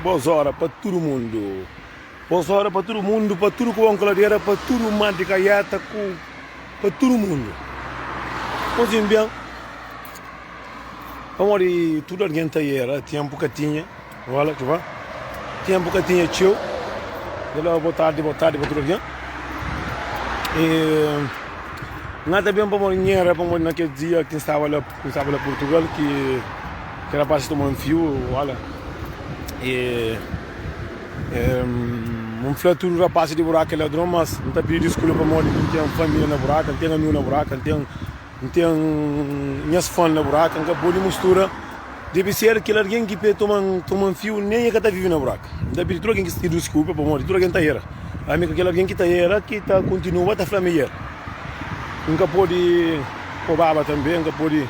Boas horas para todo mundo. Boas horas para todo mundo, para tudo com a clareira, para tudo mais de caiata, para todo mundo. Pois bem, vamos ali, tudo alguém está aí, tinha um bocadinho, olha, tu vê? Tinha um bocadinho tio. Boa tarde para tudo alguém. Nada bem para morrer, para morrer naquele dia que estava lá em Portugal, que era para se tomar um fio, olha. Um flaturo rapaz de buraco é ladrão, mas não está pedindo desculpa para morrer, não tem família na buraco, não tem amigo na buraco, não tem minhas fãs na buraco, não pode mistura. Deve ser que alguém que toma um fio, nem é que está vivendo na buraco. Não está pedindo alguém que se pede desculpa para morrer, alguém está aí. A mim aquele alguém que está aí, que está continua a flamear. Nunca pode roubar também, nunca pode.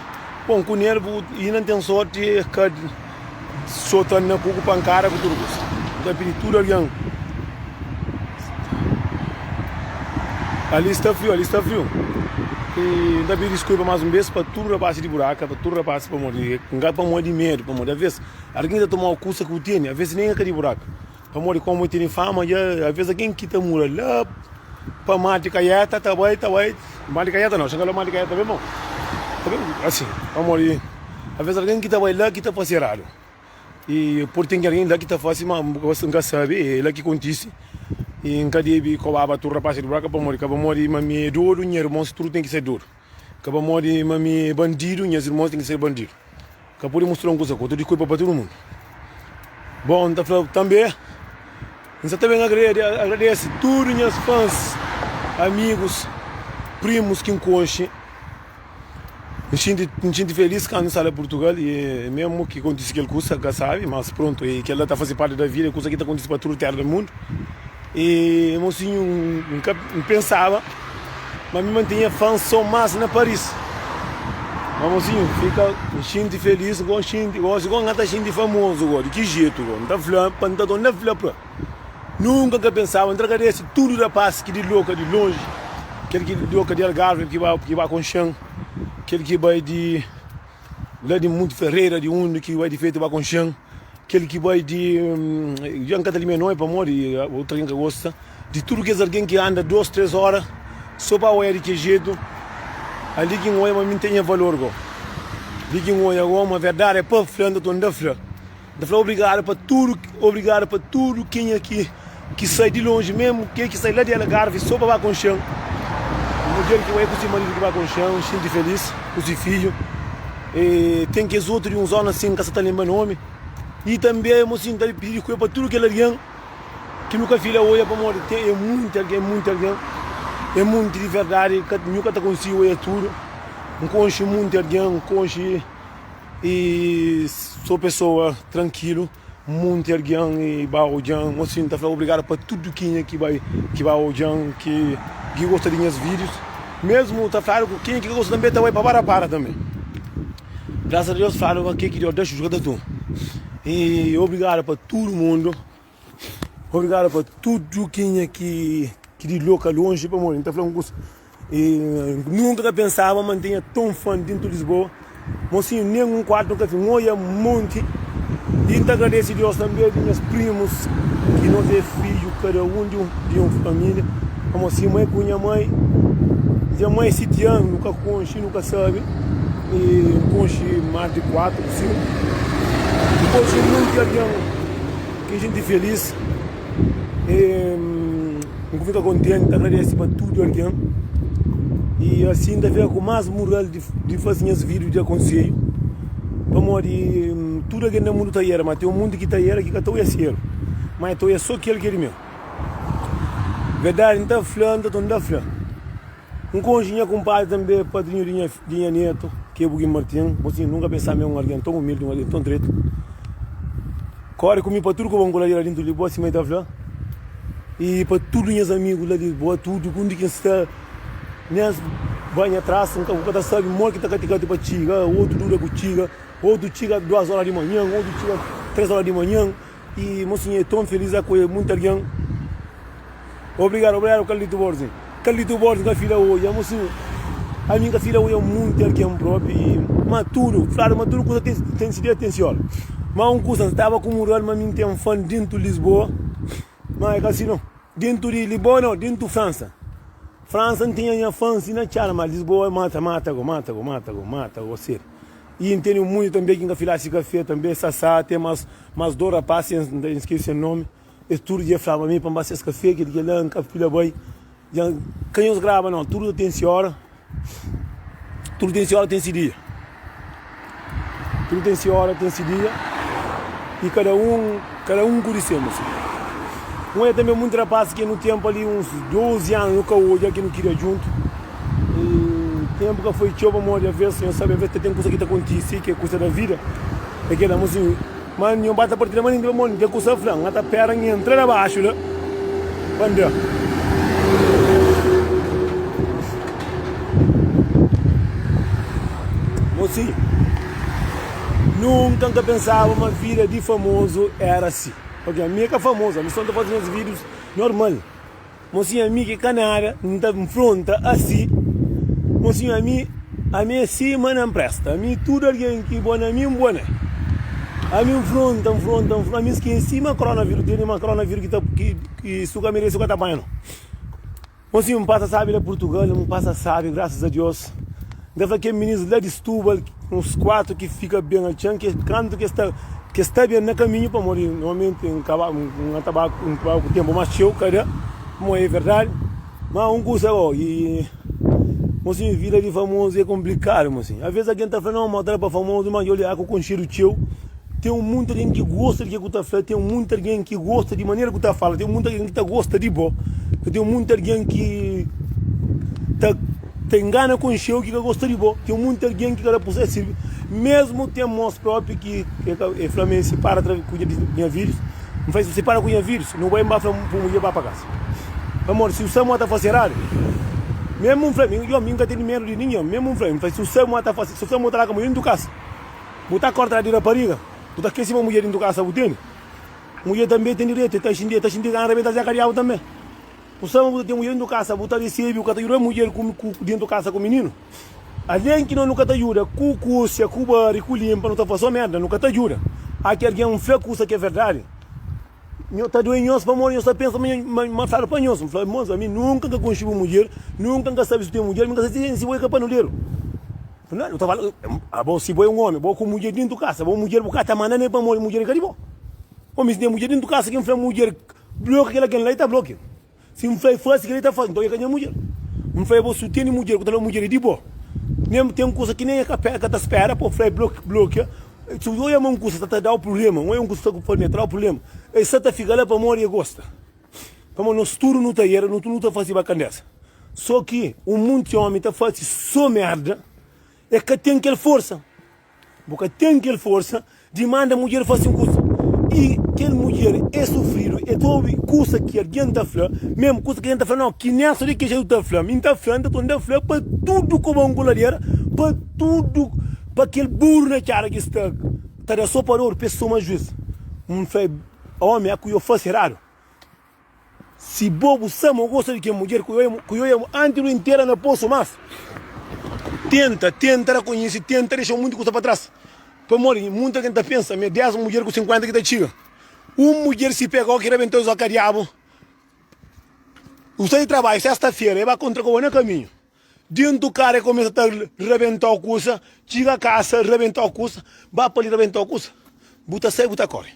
Bom, com nervo e não tem sorte que soltando na cuca pancada com tudo isso. Então pedir tudo alguém. Ali está frio. E ainda pedir desculpa mais um vez para tudo rapaz de buraco, para tudo rapaz para morrer. Não para morrer de medo, para morrer. Às vezes alguém está tomando o curso que tem, às vezes nem é de buraco. Para morrer como tem fama, às vezes alguém que está morrendo lá. Para mate caiata, tá bem. Mate caiata não, chega lá mate caiata mesmo. Tá bem? Assim, vamos ali. Às vezes alguém que está lá que está passeando. E por ter alguém lá que está fazendo, mas você nunca sabe, é lá que acontece. E nunca deve cobrar tu rapaz de buraco para morrer. Acaba morrer, mas me duro, minha irmãos tudo tem que ser duro. Acaba morrer, mas me bandido, minhas irmãs tem que ser bandido. Acaba por mostrar uma coisa, eu desculpa para todo mundo. Bom, tá falando também. Você também agradece todos os meus fãs, amigos, primos que encoxem. Me sinto feliz quando saio de Portugal e mesmo que acontece aquela coisa, que sabe, mas pronto, e que ela está fazendo parte da vida, coisa que está acontecendo para toda a terra do mundo. E mocinho nunca pensava, mas me mantinha fã só mais na Paris. Mas mocinho, me sinto feliz, gosto de famoso agora, de que jeito agora, não está falando, não está falando. Nunca que pensava, agradece tudo da paz que de louca, de longe, aquele que de louca de Algarve, que vai com chão, aquele que vai de lá de Monte Ferreira, de onde que vai de feito vai com chão, aquele que vai de Jean Catalina não é para morrer, outra que gosta, de tudo que é alguém que anda 2, 3 horas, só para olhar de que jeito, ali que não é, mas não tem valor, ali que não é, uma verdade é para frente, tu anda frente. Obrigado para tudo quem aqui que sai de longe mesmo, que sai lá de Algarve só para com chão. O modelo que vai com esse marido que vai com chão, sinto feliz, com esse filho. E tem que os outros de uns anos assim, que você está lembrando o nome. E também, mocinho, está pedindo coisa para tudo que ele alguém que nunca filha olha para morrer. É muito alguém. É muito de verdade, nunca está conseguindo olhar tudo. Um conche muito alguém, e sou pessoa tranquilo, muito alguém e baojão, assim, tá falando obrigado para tudo quem vai baojão, que gosta de meus vídeos, mesmo tá falando com quem que gosta também tá vai para também. Graças a Deus falo aqui que eu deixo jogar tudo. E obrigado para todo mundo. Obrigado para tudo quem que de louca longe para morrer, tá falando com e nunca pensava manter tão fã dentro de Lisboa. Mocinho, nem um quarto nunca fiz, olha muito. E agradeço a Deus também de meus primos, que não têm filho, cada um de uma família. Como assim, mãe com minha mãe, já mãe 7 anos, nunca conche, nunca sabe. E conche mais de 4, 5. E conche muito alguém, que a gente é feliz. E fica contente, agradeço para tudo alguém. E assim deve com mais moral de fazer esse vídeo de aconselho. Vamos de tudo aqui no mundo está aí, mas tem um mundo que está aí que está aí, mas estou é só aquele que é meu. Verdade, não está falando, não está falando. Um conjunto compadre também, padrinho de minha neto, que é o Buguim Martins. Você nunca pensava em um alguém tão humilde, um alguém tão direito. Corre comigo para tudo que eu vou colar dentro de Lisboa, assim, mas está falando. E para todos os meus amigos lá de Lisboa, tudo, onde que está. Nes banha atrás, nunca sabe more que está caticando para tiga, outro dura com tiga, outro tiga 2 horas de manhã, outro tiga 3 horas de manhã. E mocinho, é tão feliz com muito alguém. Obrigado, Carlito Borges. Carlito Borges, minha filha hoje, mocinho. A minha filha hoje é muito alguém próprio. E maduro, claro, maduro quando tem atenção. Mas coisa estava com um mural, mas me tem um fã dentro de Lisboa. Mas é assim não. Dentro de Lisboa não, dentro de França. França não tinha fãs na Tchara, mas Lisboa mata, você. E entendo muito também que na Filasse Café também, Sassá, tem mais dois rapazes, não esqueci o nome. É tudo de falar para mim, para esse café, que lá em Capilha Boy. Quem os grava não, tudo tem senhora. Tudo tem senhora, tem esse dia. Tudo tem senhora, tem esse dia. E cada um conhecemos. É também muito rapaz que no tempo ali, uns 12 anos, nunca hoje aqui não queria junto. E tempo que foi tchau para morrer a vez, eu sabia, a vez que tem coisa que está acontecendo, que é coisa da vida. É que mas não bate a partir da manhã, não tem coisa franca, até perna e entra abaixo, né? Quando Mocinho, nunca pensava uma vida de famoso era assim. Porque a minha é famosa, a mim só está fazendo os vídeos normal. Mocinho, a minha que canária, não está enfronta assim. Mocinho, a mim assim, mas não presta. A mim tudo alguém que bom, a mim é bom. A mim enfronta. A mim que em cima coronavírus, tem uma coronavírus que suga merece o que está banhando. Mocinho, me passa sabe de Portugal, me passa sabe, graças a Deus. Deve aquele ministro lá de Setúbal, uns 4 que fica bem a chão, que canto que está bem no caminho para morrer. Normalmente um tabaco com tempo mais cheio, cara, como é verdade. Mas coisa, e mocinho, vida de famoso é complicado, mocinho. Às vezes alguém está falando, não, mas para famoso, mas eu olho com cheiro teu. Tem muito alguém que gosta de que você fala, tem muito alguém que gosta de maneira que você fala, tem muito alguém que gosta de bom, tem muito alguém que te engana com o show que gosta de bom, tem muito alguém que quer poder servir, mesmo tem moço próprio que é Flamengo se para com o vírus, não faz se para com o vírus, não vai embora para mulher para casa. Amor, se o Samuel está fazendo errado, mesmo um Flamengo, eu nunca tenho medo de ninguém, mesmo um Flamengo, se o Samuel está fazendo, se o Samuel está lá com a mulher dentro de casa, botar a corda de rapariga, botar que uma mulher dentro de casa, botando, mulher também tem direito, está xingando, arrebenta a cariável também. O Samuel tem mulher dentro de casa, botar recebe, o que está mulher dentro de casa com o menino. Além que não nunca te ajuda, com cucia, com barri, com limpa, não está fazendo merda, nunca te ajuda. Aqui alguém um fé custa que é verdade. Está doendo para morrer, você pensa, mas fala para nós, moça, a mim nunca que consigo mulher, nunca sabe se tem mulher, nunca sabe se vai capar no dedo. Não, eu estava falando, se vai um homem, vou com mulher dentro de casa, vou mulher, vou catar mandando para morrer, mulher é caribó. Homem, se tem mulher dentro de casa, quem fala mulher, bloqueia aquela lá e está bloqueando. Se um flay faz, que ele está fazendo, então ele ganha mulher. Um flay você tem mulher, que mulher de boa. Nem tem uma coisa que nem a capeta que espera, para o flay bloqueia. Se eu é uma coisa que está dando problema, não é uma coisa que pode entrar o problema. É só tá ficar lá para morrer e gosta. Para morrer, nós tudo não está aí, não está fazendo bacana dessa. Só que o mundo de homem está fazendo só merda, é que tem aquela força. Porque tem aquela força, demanda a mulher fazer uma coisa. E aquela mulher é sofrido, é toda coisa que alguém está falando, mesmo coisa que alguém está falando, não, que nem só de que já está falando, está falando, está falando para tudo como um goladeira, para tudo, para aquele burro na cara que está só para o pessoa mais juízo. Homem, é que eu faço errado. Se bobo, Samuel gosta de que a mulher, que eu antes inteira não posso mais. Tenta conhecer, tenta deixar muita coisa para trás. Para morrer, muita gente pensa, 10 mulheres com 50 que está chega. Uma mulher se pegou que rebentou os acariabos. Você trabalha sexta-feira, vai contra o no caminho. Dentro do cara começa a rebentar a coisa, chega a casa, rebentar a coisa, vai para ali rebentar a coisa. Buta sai, buta corre.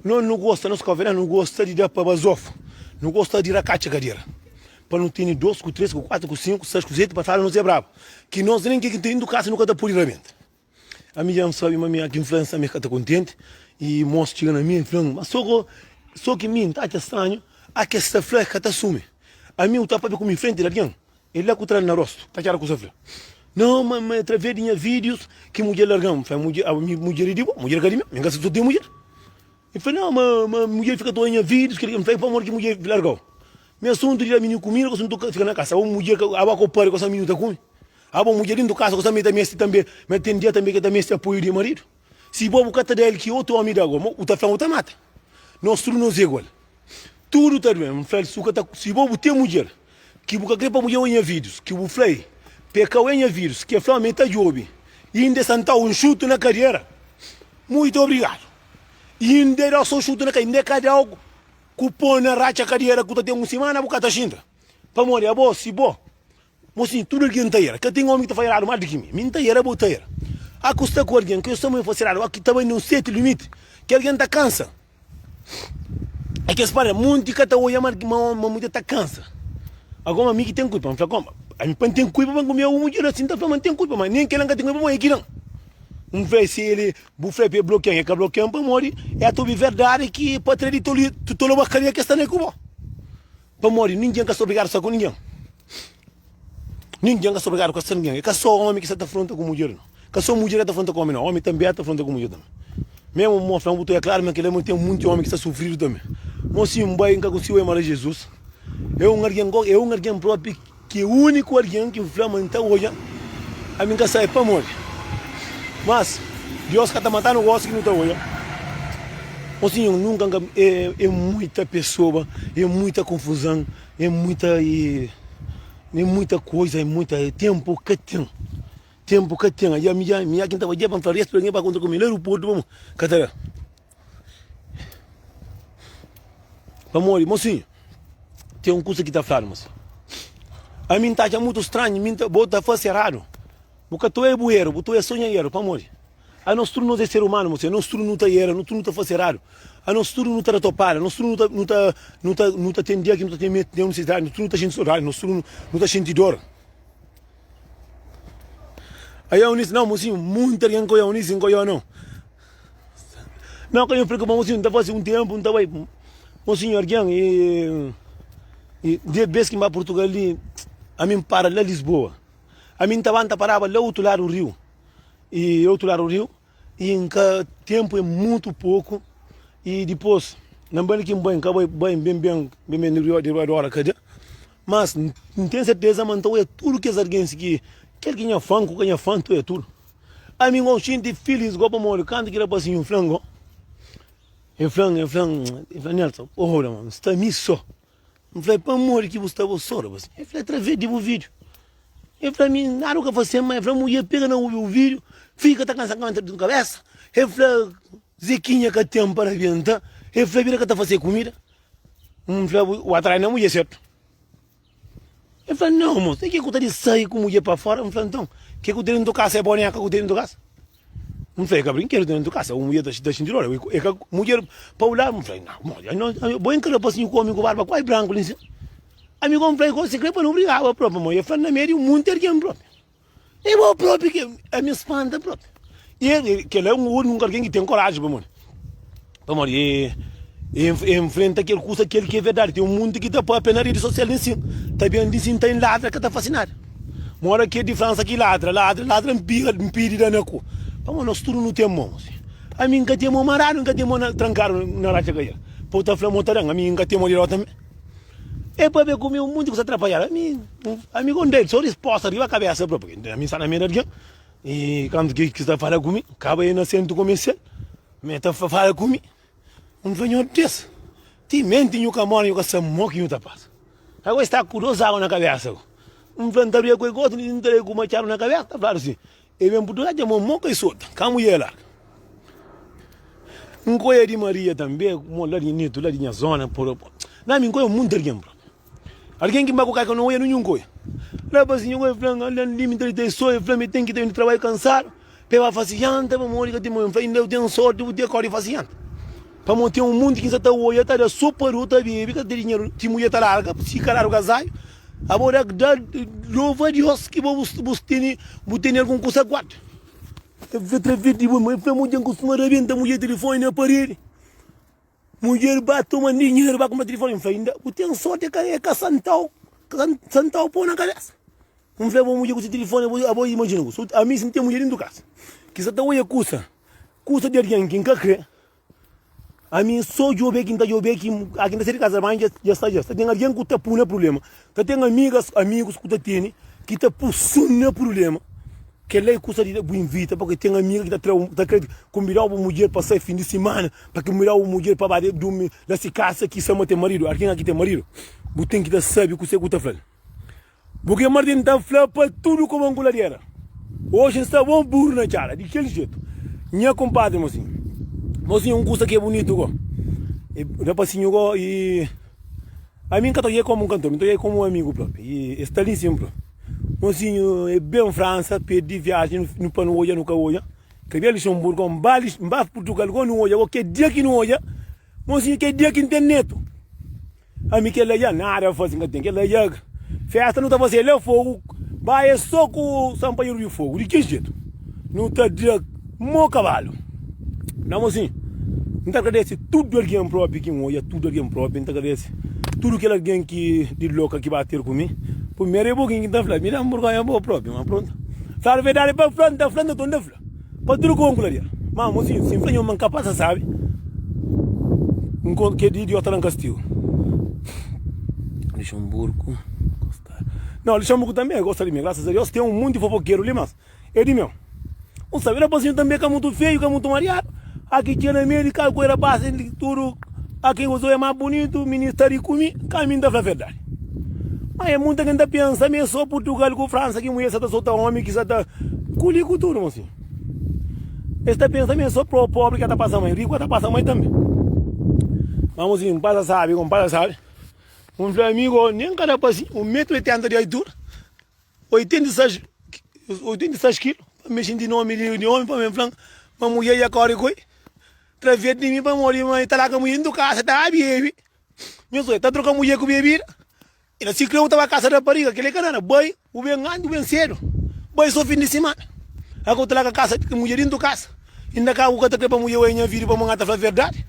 Não gosta, não gosta de dar para basofo. Não gosta de ir a cadeira. Para não ter 2, 3, 4, 5, 6, 7, para falar não ser bravo. Que nós nem que tem do casa nunca dá por ir rebenta. A minha sabe, a minha influência me está contente e mostra chegando a minha influência. Mas só que mim está estranho, a que esta flor que está sume. A mim o tapa com minha frente de alguém. Ele é que o na rosto, está cara com essa flor. Não, mas através de vídeos que mulher largamos, foi mulher de boa, mulher cadê minha casa tem mulher. Eu falei não, mas mulher fica toda em vídeos que ele faz para morrer que mulher largou. Meu assunto de menino comigo, o assunto fica na casa. A mulher que abaco para com essa menina está comigo. A mulher dentro do casa, você também, mas tem dia também que também se apoio de marido. Se bobo cata dele que outro homem da agora, o tá falando mata. Nós tudo nos é igual. Tudo tá bem. Se bobo tem mulher, que boca grepa mulher em vídeos, que o flay, peca em vídeos, que a flamengo tá job, e ainda sentar um chute na carreira. Muito obrigado. Indera só chuta na cai, cada algo. Cupona racha carreira que tem uma semana, por cada xinta. Para morrer, a boa, se boa. Mocinho, tudo alguém está aí. Que tem homem que está falhando mais do que mim. Mim está aí, é boa, está aí. A custa com alguém, que eu sou muito facilado, aqui também não sei o limite. Que alguém está cansa. É que espera, muito que está olhando, mas muito está cansa. Agora, a mim que tem culpa, mas como? A mim tem culpa, mas como eu não mulher assim, tá falando, tem culpa, mas nem que ela tem culpa, mas aqui não. Um fez se ele, bufre para bloquear, que bloquear para morrer, é a tua verdade que pode ter dito tu não vai querer que está nem como. Para morrer, ninguém quer se obrigar só com ninguém. Ninguém quer se obrigar com ninguém. É que só homem que está afronta com mulher, não. Que só mulher está afronta com homem, não. Homem também está afronta com mulher também. Mesmo o moço, é claro, mas que ele tem muito homem que está sofrendo também. Mocinho, um bem que conseguiu amar Jesus. É um alguém próprio que é o único alguém que inflama então hoje. A mim que sai para morrer. Mas Deus que está matando o gosto que não está hoje. Mocinho, nunca é muita pessoa, é muita confusão, é muita coisa, é muito tempo que tem. Tempo que tem. E a minha quinta vai para fazer isso para contra comigo. Eu puto, vamos. Catara. Vamos ali, mocinho. Tem um curso que está falando, mocinho. A mim está muito estranho, mim bota fazer errado. Porque tu é bueiro, tu é sonheiro, para morrer. A nós tudo não é ser humano, mocinho. A nós tudo não está errado, nós tudo não está fazer errado. A nós tudo não está topado, nós tudo não está tem dia que não está tem necessidade, nós tudo não está sentindo saudade, nós tudo não está sentindo dor. Aí eu disse, não, mocinho, muita gente que eu disse, não. Não, que eu preocupo, mocinho, não faz um tempo, não vai. Mocinho, alguém, e de vez que vai para Portugal, a mim para lá Lisboa. A mim estava parava lá outro lado do rio. E outro lado do rio, e em que tempo é muito pouco. E depois, não vai que bem no rio de hora, cadê? Mas não tenho certeza, mas então é tudo que as alguém que alguém é fã, que é fã, é tudo. A mim eu sinto feliz, igual para morrer, quando que era para assim um frango. É frango, Nelson, olha, mano, está misso. Não falei para morrer que você estava só, assim. Eu falei, através do vídeo. Eu falei, mim, nada que você, mas eu falei, mulher, pega no vídeo, fica, tá cansado de cabeça. Eu falei, Zequinha que tem para avientar. Eu falei, vira que está fazendo comida. Eu falei, o atrás não é certo. Eu falei, não, moço, o que eu tenho de sair com mulher para fora? Eu falei, então, o que eu tenho dentro da casa é boneca que eu tenho dentro da casa? Eu falei, cabrinho, quero dentro da casa, uma mulher da cintura, é que a mulher para o lado, eu falei, não, bom que eu posso comer com barba, quase branco, ali, amigo, eu falei, você quer para não brigar, eu próprio, mas eu falei, na média, muito é próprio. É o próprio que é minha espanta própria. E que ele é um único alguém que tem coragem para morrer. Enfrenta aquele curso, aquele que é verdade. Tem um mundo que está para a pena rede social em si. Está bem, dizem tem ladra que está fascinado. Mora aqui de França que ladra, empira na cu. Vamos, nós tudo não temos. A mim nunca temos marado, nunca temos trancado na racha ganha. Pota flamotaranga, a mim nunca temos de também. É para ver como o mundo que se atrapalhar. A mim não dei, só resposta, arriba a cabeça própria. A mim está na minha região. E quando que está falando comigo, acaba aí na centro comercial. Me está falando comigo. Um venho desse. Ti mente no caminho que essa moca não está passando. Agora está curioso na cabeça. Um vendaria com o gosto, não tem como echar na cabeça, está falando assim. E vem por trás de uma moca e solta. Como é lá? Um coelho de Maria também, um lá de Nito, lá de minha zona. Não, me encoio muito alguém. Alguém que me vai com não é nenhum coelho. Lá para assim, eu vou falar, limite de sonho, eu tenho que ter um trabalho cansado. Pela faciante, para morrer, que eu tenho sorte, eu tenho corda faciante. Para manter um mundo que está hoje, está super ruta, que tem dinheiro, se mulher está larga, se calar o casal. Agora, louva a Deus que você tem algum coisa guarda. Eu vou através de uma mulher que costuma rebentar, mulher telefone na parede. Mulher bate, toma dinheiro, vai comprar telefone. Eu tenho sorte que é santal pôr na cabeça. Não foi uma mulher com esse telefone, eu imagino. A mim, se não tem mulher dentro da casa. Que se está hoje custa de alguém que não quer. A mim só jogar que está jogando que aqui na série casa mãe já está. Tem alguém que está por problema. Tem amigos que está tendo que está por problema. Que ele custa de invita porque tem amiga que está querendo combinar uma mulher para sair fim de semana, para combinar uma mulher para dormir nessa casa que chama ter marido. Alguém aqui tem marido. Você tem que estar sabe o que você está falando. Porque Martin está falando para tudo como angularia. Hoje está bom burro na cara, de aquele jeito. Minha compadre, mocinho. Mocinho, custa que é bonito, go. E rapazinho, go, e... A mim, que eu como um cantor, eu como um amigo próprio. E está ali sempre. Mocinho, é bem França, pedi viagem no pano hoje, no caoia. Que é Luxemburgo, um bali, Portugal, no hoje, que dia que no hoje. Mocinho, que dia que internet. A mim, que ele já nada faz, que ele já... Festa não está fazendo, ele é fogo. Vai só com o sampaio de fogo. De que jeito? Não está de mo cavalo. Não, assim, não agradece tudo alguém próprio que olha, tudo alguém próprio, não agradece tudo que alguém que de louca que bater comigo. Primeiro é pouquinho que está falando, me dá hamburguinha boa próprio, mas pronto. Fala a verdade para frente, está falando, estou andando. Para tudo com claria. Mas, assim, se enfrentar uma capaz, sabe? Que de idiota não castigo. Luxemburgo. Não, Luxemburgo também gosta de mim, graças a Deus. Tem um monte de fofoqueiro ali, mas é de meu. Não sabe, era assim também que é muito feio, que é muito mareado. Aqui tinha na América, que era base de tudo. Aqui usou é mais bonito, o ministério comigo, caminho da verdade. Mas é muita gente pensa, mesmo só Portugal com França, que mulher está solta homem, que está com tudo, assim. Esta pensa mesmo só pro pobre que está passando mais, rico que está passando mais também. Vamos assim, passa sabe, compadre sabe. Um amigo, nem cada passinho, 1,80 m de altura, 86 quilos, para mexer de nome de homem, para me falar, uma mulher ia correr com ele, através de mim, para morrer, mas está lá com a mulher do casa, está a bebê. Meu sonho, está trocando mulher com bebida, e na ciclo estava a casa da pariga, aquele canana, boi, o bem grande, o bem cedo, boi só fim de semana. Agora está lá com a casa, com a mulher dentro da casa, ainda cá o que está para a mulher, eu ia vir para a falar a verdade.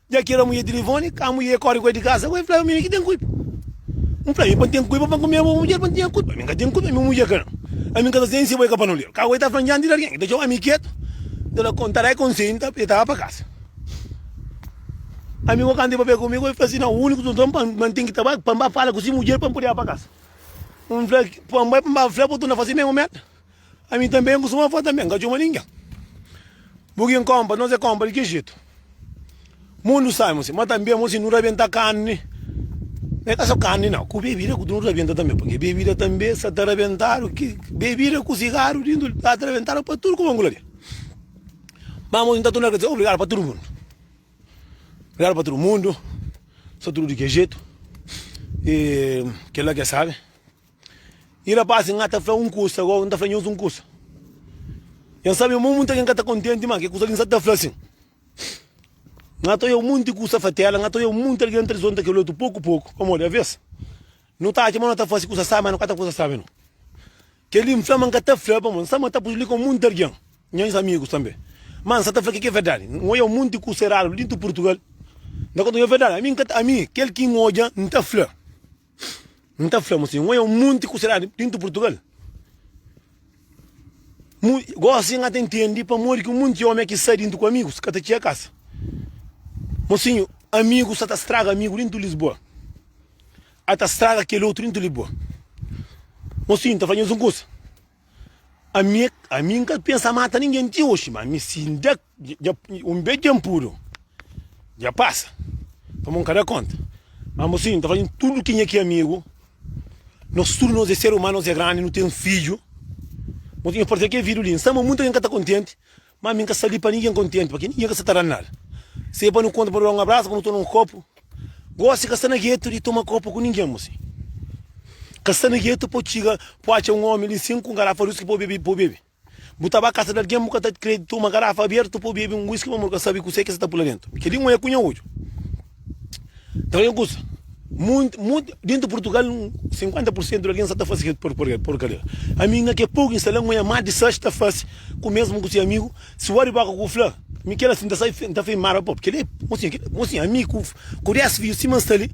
Já que era a mulher de telefone, a mulher corre com ele de casa, eu falei, a mim que tem culpa. Não falei, eu tenho culpa para comer a mulher, não tenho culpa. A mim que tem culpa, a minha mulher, cara. A mim que está sem se vai para não ler. Cá, eu estava falando de alguém, deixou a mim quieto, ela contará com cinta e estava para casa. A mim, quando ele veio comigo, eu falei assim, não, o único que eu mantenho que trabalhar, para falar com essa mulher para poder ir para casa. Um falei, para falar, para tu não fazer mesmo merda. A mim também, eu costumo fazer também, não tinha ninguém. Porque compra, não se compra, de que jeito? Mundo sabe, mas também não rebenta carne. Não é só carne, não. Com bebida, não rebenta também. Porque bebida também, se está rebentado, bebida com cigarro, está rebentado para tudo como angularia. Vamos então, não dizer obrigado para todo mundo. Obrigado para todo mundo. Só tudo de que jeito. E que lá que sabe. E lá passa, não está falando um curso, agora não está falando um curso. E sabe, muita gente está contente, mas que custa não está falando assim. Não estou muito com essa fatela, não estou muito ali entre as ondas que eu luto pouco, como olha, vês? Não está aqui, mas não está fazendo coisa sabe, não está coisa sabe, não. Que ele inflama, não está flama, mas não está por com muito alguém, meus amigos também. Mas você está falando que é verdade, não é muito com será dentro de Portugal. Não é verdade, a mim, aquele que olha, não está flama. Não está flama, assim, não é muito com será dentro de Portugal. Gosto assim, até entender, para morrer que muito homem que sai dentro com amigos, que está a casa. Mocinho, amigo, só estraga amigo dentro de Lisboa. Até estraga aquele outro dentro de Lisboa. Mocinho, está fazendo um curso. A mim que pensa mata ninguém de hoje, mas me sinto um beijo puro. Já passa. Vamos cada conta. Mas mocinho, está fazendo tudo que é aqui amigo. Nós tudo nós é ser humano, nós é grande, não tem filho. Mocinho, pode ser que é filho lindo. Estamos muito gente que está contente, mas a mim que está ali para ninguém contente, porque ninguém que está nada. Se para não conta para dar um abraço, quando estou num copo, gosta de estar na gueto e tomar copo com ninguém, moço. Estar na gueto pode chegar, pode um homem ali 5 garrafas de que pode beber. Botar a casa de alguém, nunca está de crédito, uma garrafa aberta, pode beber um whisky, mas nunca sabe que você que está por lá dentro. Porque ele não é cunha hoje. Então é coisa. Muito, dentro de Portugal, 50% de alguém está fazendo porcaria. A minha que é pouco instalando uma mais de 6 está fazendo com o mesmo com seu amigo, se o aribaca com o flã. Me quer assim, está feio mara, porque ele é, assim, amigo, curioso, viu, se está ali,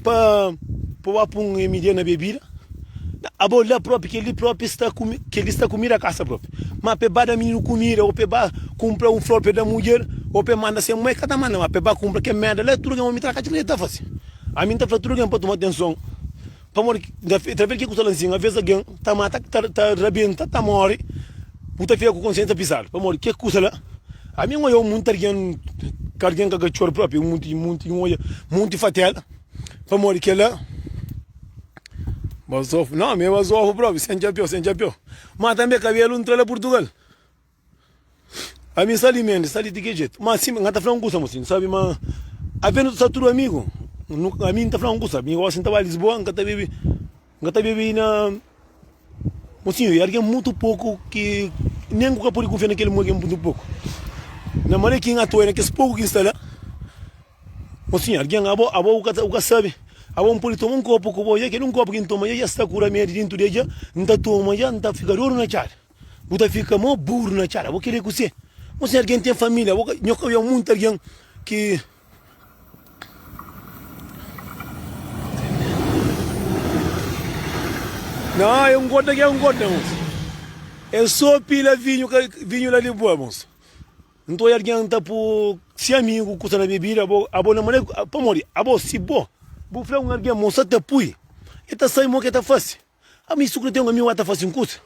para um MD na bebida, a bola própria, que ele próprio está comendo a casa própria. Mas para dar menino comida, ou para comprar um flor para da mulher, ou para mandar ser mulher, cada manda, mas para comprar que merda, lá tudo que eu me traga, que ele está fazendo. A mim está fazendo tudo que para tomar atenção. Para morrer, através que custa lá assim, às vezes alguém está matando, está rabenta, está morre, puta feia com consciência pisar, para morrer, que custa lá? A mim eu muito alguém que agachou próprio, muito fatela, para morrer que lá. Não, meu azul próprio, sem japeu. Mas também cabelo entra lá Portugal. A mim sali mente, sali de que jeito? Mas sim, não tá falando coisa, mocinho, sabe? Mas a vendo só tudo amigo. A mim tá falando coisa, amigo, assim tava em Lisboa, nunca tá bebi na mocinho, e alguém muito pouco que nem nunca pode confiar naquele mulher muito pouco. Na maneira que atua naqueles pouco que instala. Mocinho, alguém o que sabe. Abo pode tomar copo com boia, que copo que toma já está cura meia dentro de já, não tá toma já, não tá fica duro na cara. Buta fica mó burro na cara, vou querer que você. Você alguém tem família, eu muito alguém que não, é um gordo aqui, é um gordo, moço. É só pila vinho lá de boa, moço. Não tô alguém tá por se amigo custa na bebida, abo na maneira, para morrer, abo se bo. Bo flá alguém moça tá pui. E tá saindo que tá fácil. A mim sucre tem um amigo tá fácil um custa.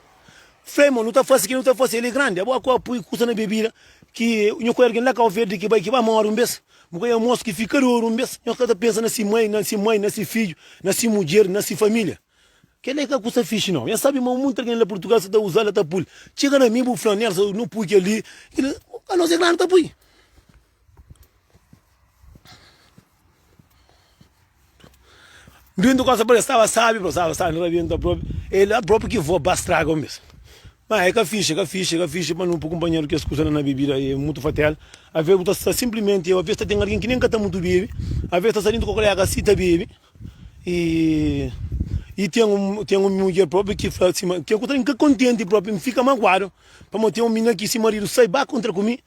Fremo não tá fácil, que não tá fácil, ele é grande. Abo a pui custa na bebida. Que eu conheço alguém lá que verde que vai morrer um mês. Porque é um moço que fica duro um mês. Eu cada pensa nesse mãe, nesse filho, nesse mulher, nessa família. Que é que custa fixe não. Já sabe, mas muito alguém lá em Portugal se tá usando tá pui. Chega na mim, o flaneiro, não pui que ali. A nossa grande tá pui. Vindo com essa bolha, estava sabe, não está vindo próprio. Ele é próprio que vou bastrago mesmo. Mas é que fixe, mas não para companheiro que escuta na bebida é muito fatal. A vezes está simplesmente, a vezes tem alguém que nem canta muito bebe, a vezes está saindo com o colega assim, tá bebe. E tem um mulher próprio que fala assim, que eu estou contente próprio, fica magoado. Para ter um menino que se marido sai bá contra comigo.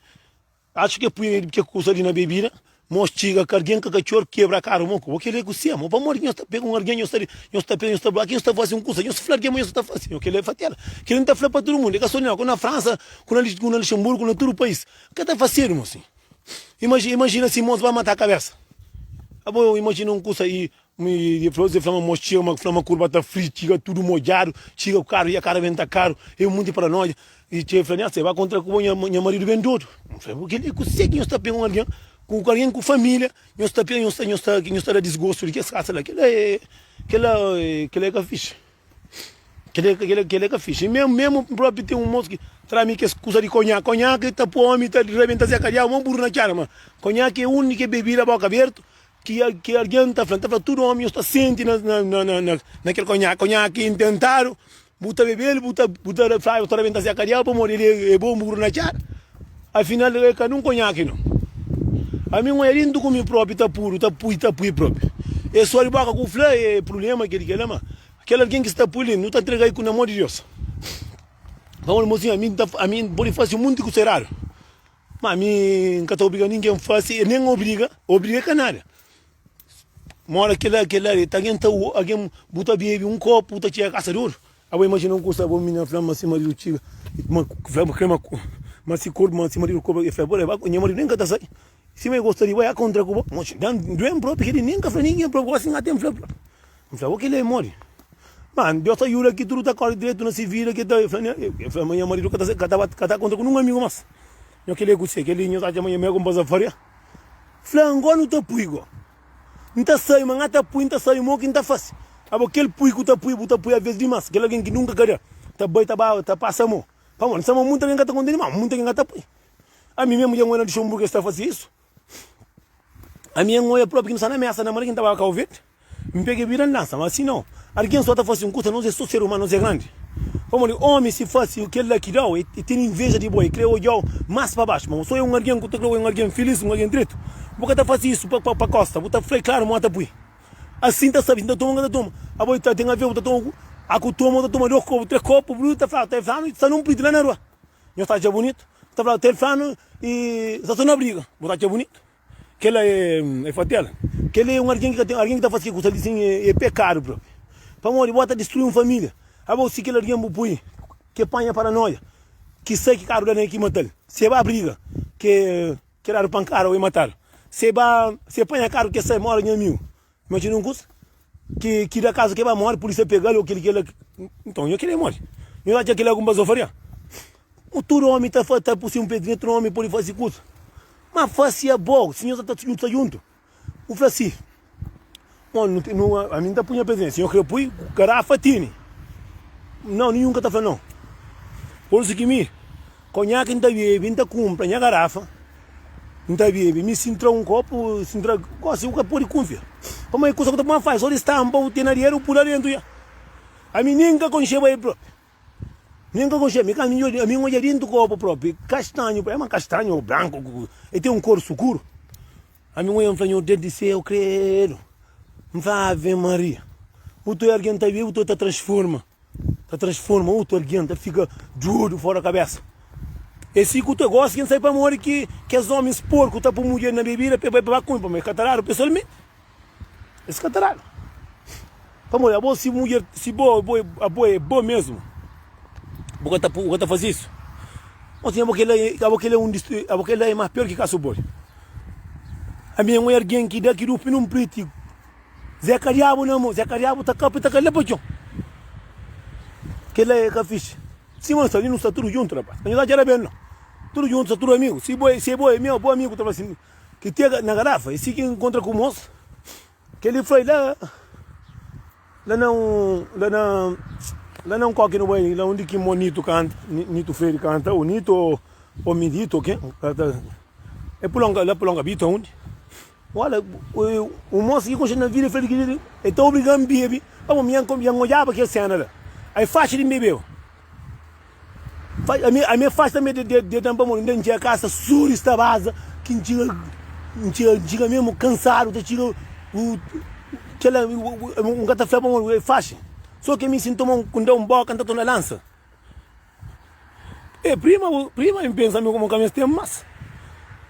Acho que é porque custa ali na bebida. Mostiga, carguém, cachorro, quebra a cara, moco. O que ele é que se ama? Vamos morrer, está pegando alguém, eu está aqui, está fazendo coisa, eu estou falando que está fazendo, o que ele é fatel. Que ele não está falando para todo mundo, é que só na França, com na Luxemburgo, com todo o país. O que está fazendo, moço? Imagina se moço vai matar a cabeça. Imagina um curso aí, você fala uma curva tá frita, tudo molhado, chega o carro e a cara vem tá caro, é muito para nós. E você fala, você vai contra o meu marido bem todo. O que ele consegue, eu está pegando alguém. Com alguém com família, eu estou desgosto de que essa casa lá, que é que fixe. Que é que fixe. Mesmo próprio tem um moço que traz mim que escusa de conhaque tá por homem, tá de rebenta se acabar, um burro na cara, mas conhaque é a única bebida boca aberta que alguém está falando, tudo homem está sente naquele conhaque intentaram, botar bebê, botar fly, tá rebenta se acabar, para morrer é bom burro na cara. Afinal é que não conhaque não. A mim não é lindo com o próprio, tá puro próprio. É só de boca com o flá, é problema que ele quer, mas aquele alguém que está puro, não está entregando com o amor de Deus. Vamos, mocinho, a mim pode fazer muito coisa raro. Mas a mim não está obrigando ninguém a fazer, nem obriga com nada. Mora aquele alguém bota bebê, um copo, bota tia caçador. Agora imagina um coisa, vou me flama assim, marido tira, flama crema, mas se corpo, mas se marido cobre, e flama, minha marido nem cata sai. Se me gostaria, vai a contra com você. Não é próprio que ele nem café ninguém procura assim até flama. Flama que ele morre. Mano, Deus tá jura que tudo tá correndo direito na civil que tá flama minha marido cata contra com um amigo mas. Eu queria que você, que ele não tá chamando minha com basa faria. Flama não tá puigo. Não tá saindo, mas tá puindo, tá saindo, mo que não tá fácil. Abo aquele puigo tá puigo, a vez demais. Aquele alguém que nunca queria. Tá boi, tá passando. Vamos, não sabe muito alguém que tá contando, mas muito alguém que tá puigo. A mim mesmo já não era de Luxemburgo que está fazendo isso. A minha mulher própria que não está na mesa, na maneira que estava com o vento, me peguei virando lança, mas assim não. Alguém só está fazendo coisa, não é só ser humano, não é grande. Como o homem se faz o que ele aqui dá, e tem inveja de boi, criou o mais para baixo, mas só é um alguém que está um alguém feliz, um alguém direito. Porque está fazendo isso para a costa, está freio claro, mata boi. Assim está sabendo, está tomando, a boi tem a ver, está tomando, a toma 2 copos, 3 copos, está falando, está num pito lá na rua. Não está já bonito, está falando, telefone e está na briga, está já bonito. Que ela é fatal. Que ele é alguém que está fazendo coisa assim, é pecado, bro. Para morrer, bota destruir uma família. A você que ele alguém põe, que apanha paranoia, que sai que caro da que matar. Se vai a briga, que era pancar ou matar. Se apanha caro que sai mora em mil. Imagina um curso que da casa que vai morrer, polícia pegar ou que ele então eu queria morrer. Eu acho que ele alguma coisa faria. O todo homem está por cima um pedrinho, outro homem pode fazer coisa. Mas fazia bom, o senhor está junto. Eu falei assim, a mim está punha presença, eu queria pôr garrafa tine. Não, nenhum que está falando não. Por isso que conhaque não bebe, não compra, não garrafa, não bebe, me sintra um copo, sintra, quase o que pode confiar. Como é coisa que tu faz, olha estampa, o tenareiro pula dentro já. A mim nunca concheva aí próprio. Nunca concheva, a mim olha dentro do copo próprio, castanho, é uma castanho branco, e tem cor escuro. A mim olha um dentro de céu, creio. Ave Maria. O teu arguento está vivo, o teu transforma. Te transforma, o teu arguento fica duro fora da cabeça. Esse que tu gosta, quem sai para morrer que os homens porcos estão para mulher na bebida, para comer, para catararo, pessoalmente. Esse catararo. Para morrer, a boa se mulher, se boa é boa mesmo. Porque tá faz isso. Mas aquele é mais pior que caço boi. A minha mulher alguém que daqui do pino preto. Zé Cariabo não, Zé Cariabo tá capa, tá calapachão. Que é que fixe. Se mano, ali não está tudo junto, rapaz. Não dá já bem, não. Tudo junto, está tudo amigo. Se é boi, meu bom amigo, tá assim, que tem na garrafa, e se que encontra com o moço, que ele foi lá não qualquer no banho, lá onde que o Nito canta, Nito Freire canta, o Nito, o Midito, ok? É por longa bita onde? Olha, o moço que continua na vida, ele está obrigando a beber, vamos me olhar que é cena lá. Aí faixa de beber. A minha faixa também de tampar muito, dentro da casa, suri esta base, que tinha mesmo cansado, tinha um café para uma faixa. Só que me sinto quando um boca, cantar na lança. É, prima, me pensa como que tem massa.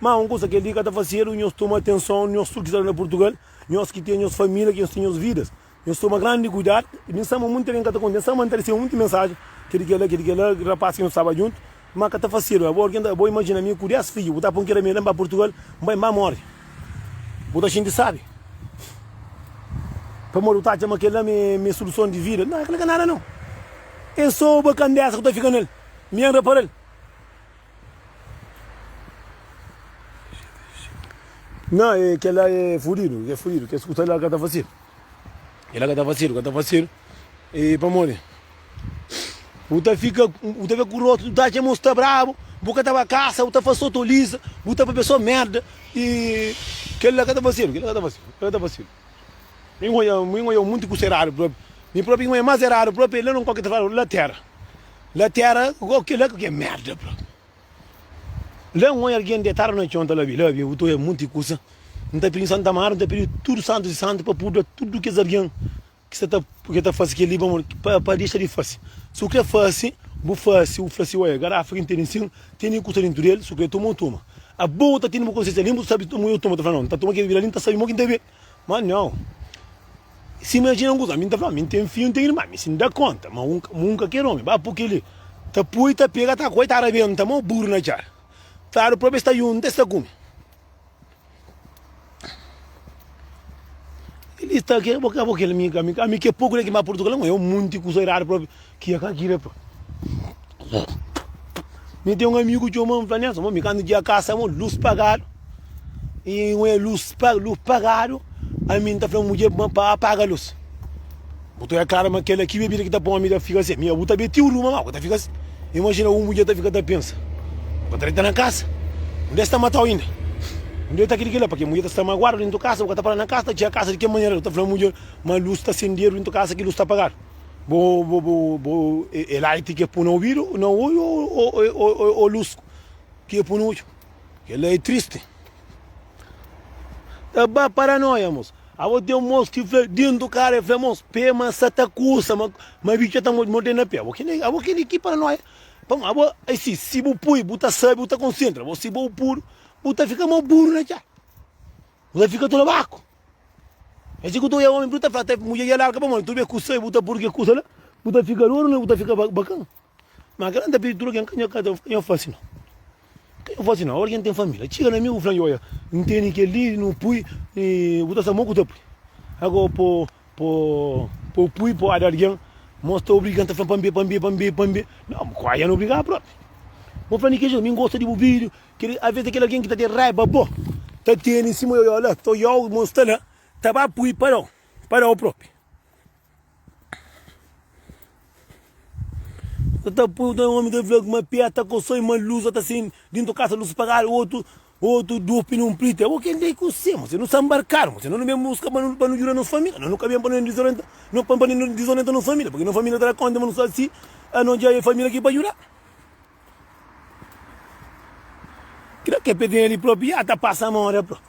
Mas uma coisa que ele está fazendo, nós tomamos atenção, nós estamos na Portugal, nós que temos família, que nós temos vidas. Nós tomamos grande cuidado, e nós estamos muito em cada coisa, nós estamos interessando muita mensagem, que ele rapaz que nós estava junto, mas que está fazendo. Eu vou imaginar a minha com 10 filhos, vou estar para um para Portugal, vai morrer. Vou a gente sabe. Para morrer, eu estou aquela minha solução de vida. Não, aquela nada não. É só o bacana dessa que estou ficando nele. Me anda para ele. Não, é que ela é furido, que escuta ela que está fazendo. Ela que está fazendo, e para morrer. O tá fica com o outro, o tá já está bravo, o tá para caça, o tá faz sotoliza, o tá para pessoa merda, e que ela que está fazendo. Minha é muito considerado, minha própria é mais errado, próprio ele não qualquer trabalho, la terra, o que é merda, próprio. Lá alguém de tarde não tinha onde lá vi, o é muito coisa. Não está pedindo Santa Mara, não está pedindo tudo santo e santo para poder tudo que é alguém que está fazendo aquele livro para deixar de fazer. Se o que é fácil, o fácil é garrafa que tem assim, tem coisa dentro dele, se o que toma. A boa está tendo uma consciência limpa, sabe como eu tomo, tá falando, tá tomando aquele vira limpo, sabe como que tem. Mas não. Se imagina um coisa, a mim tá falando, mim tem filho, não tem irmã, me se não dá conta, mas nunca quer homem, porque ele tá pui, tá pega, tá coisa, tá arabendo, tá mal burro na cara. Claro, o próprio está junto, está como. Ele está aqui, porque ele me que é pouco que mais Portugal não é muito considerado próprio que é aqui me tem um amigo que eu mando para nessa, me quando dia casa, luz pagado e uma luz pagado, a mim tá falando mulher para apagar a luz. Botou é claro, mas aquele aqui bebida que tá bom a minha fica assim, minha buta betiu uma mal, tá fica assim. Imagina uma mulher tá fica tá pensa. Para estar na casa, onde está matando ainda? Onde está aquele lá? Porque a mulher está magoada dentro da casa, porque está para na casa, tinha a casa de que maneira? Está falando mulher, mas luz está acendendo dentro da casa, que luz está apagada. É light que é para não ouvir, não ou luz que é para não ouvir. Ele é triste. Tá paranoia, moço. Agora tem um moço que dentro do cara, ele fala, moço, pé, mas você está cursa, mas bicho está mordendo na pé. Agora que paranoia. Agora, se o pui, você sabe, você concentra. Se o puro, você fica mal burro, né, tchau? Você fica todo baco. É assim que tu é homem, você fala, até mulher ia larga, mas tu vê que você você burro que custa lá, você fica ouro, né, você fica bacana. Mas aquela não é pintura que eu faço, não. Eu faço, não, alguém tem família. Chega na minha, olha, não tem ninguém ali, não pui, e você sabe muito, pui. Agora, por pui, por alguém, mostra obrigando a fazer pambi. Não, qual é não obrigar, próprio. Vou falar que eu gosto de vídeo, que às vezes aquele alguém que está de raiva, bom, está tendo em cima, olha, estou eu mostrando, está para pui para o próprio. Tá pô, tá homem da vlog uma piata com só uma luz tá assim, dentro da casa luz pagar outro dorme num plito. Eu quem dei com você, você não sabe embarcar, você não me busca para não jurar nas famílias, não nunca vem para não desorientar, não para não desorientar nas famílias, porque na família terá conta, mas não sabe se a não já é família aqui para jurar. Kira que pedir ali próprio, tá passa a mão hora próprio.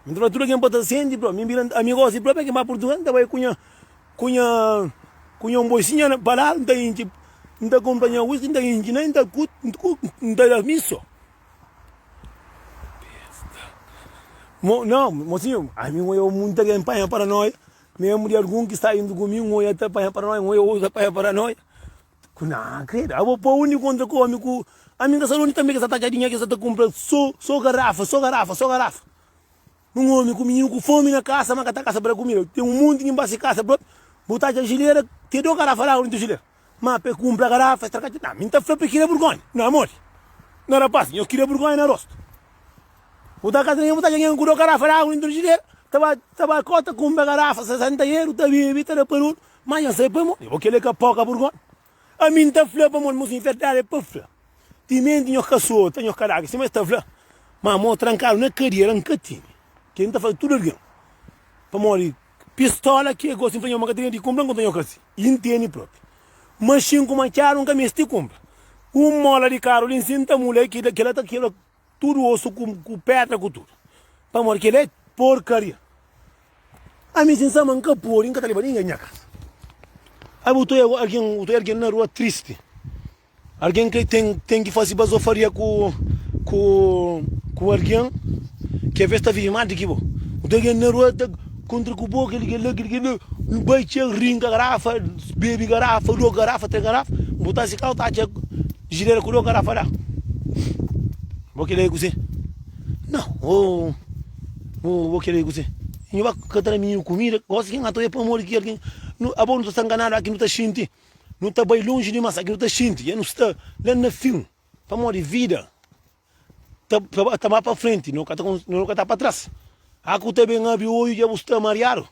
Me trouxe tudo que pode ser, bro, me bilan amigo assim próprio que vai Portugal, tá vai cunha um boicinha para lá, não tá companhia whisky, não tá inji, não tá cut, não tá miso. Não, mocinho, a mim eu muito que empanha para nós, mesmo de algum que está indo comigo, eu até empanha para nós, eu uso empanha para nós. Não, credo, eu vou pôr o único contra comigo, a minha salão também que está tacadinha que está comprando só garrafa. Um homem com menino com fome na casa, mas que casa para comer. Tem um monte de embaixo de casa, bro. Botar a gileira, tem 2 garrafas lá dentro da gileira. Mas para comprar garrafa, estragar, não, minha tá flapa queria vergonha, não amor. Não rapaz, eu queria vergonha na rosto. Botar a casa nem botar ninguém com 2 garrafas lá dentro da gileira. Tava cota comprar garrafa, 60 euros, tá bem, tá para mas eu sei para mim, eu vou querer que pouca vergonha. A minha tá flapa, mano, mas infertável é para flapa. Timento tinha caçou, tinha caraca, se mais tá flapa. Mas amor, trancaram na carreira, um catinho. Que ainda faz tudo alguém. Para morrer. Pistola que gosta de fazer uma cadeira de compra, não tenho assim. Entende próprio. Machine com machado, nunca me compra. Mola de carro, ele ensina a mulher que ela tá aquilo, tudo osso com pedra, com tudo. Para morrer, que ele é porcaria. A mim, sem saber, nunca pôr, nunca tá levando ninguém na casa. Aí botou alguém na rua triste. Alguém que tem que fazer basofaria com alguém que a festa vive mais do que bom. O alguém na rua contra o boca, ele vai ter ringa garrafa, bebe garrafa, 2 garrafas, 3 garrafas, botar esse carro, tá a gileira com 2 garrafas lá. Vou querer com você? Não, vou querer com você. Eu vou cantar a minha comida, gosto de quem atua para morrer aqui, alguém, a boa não está enganado aqui, não está xinte, não está bem longe demais, aqui não está xinte, não está lá no filme, para morrer vida. Tá mais para frente, não está para trás. Aqui também abriu o olho, já está mareado.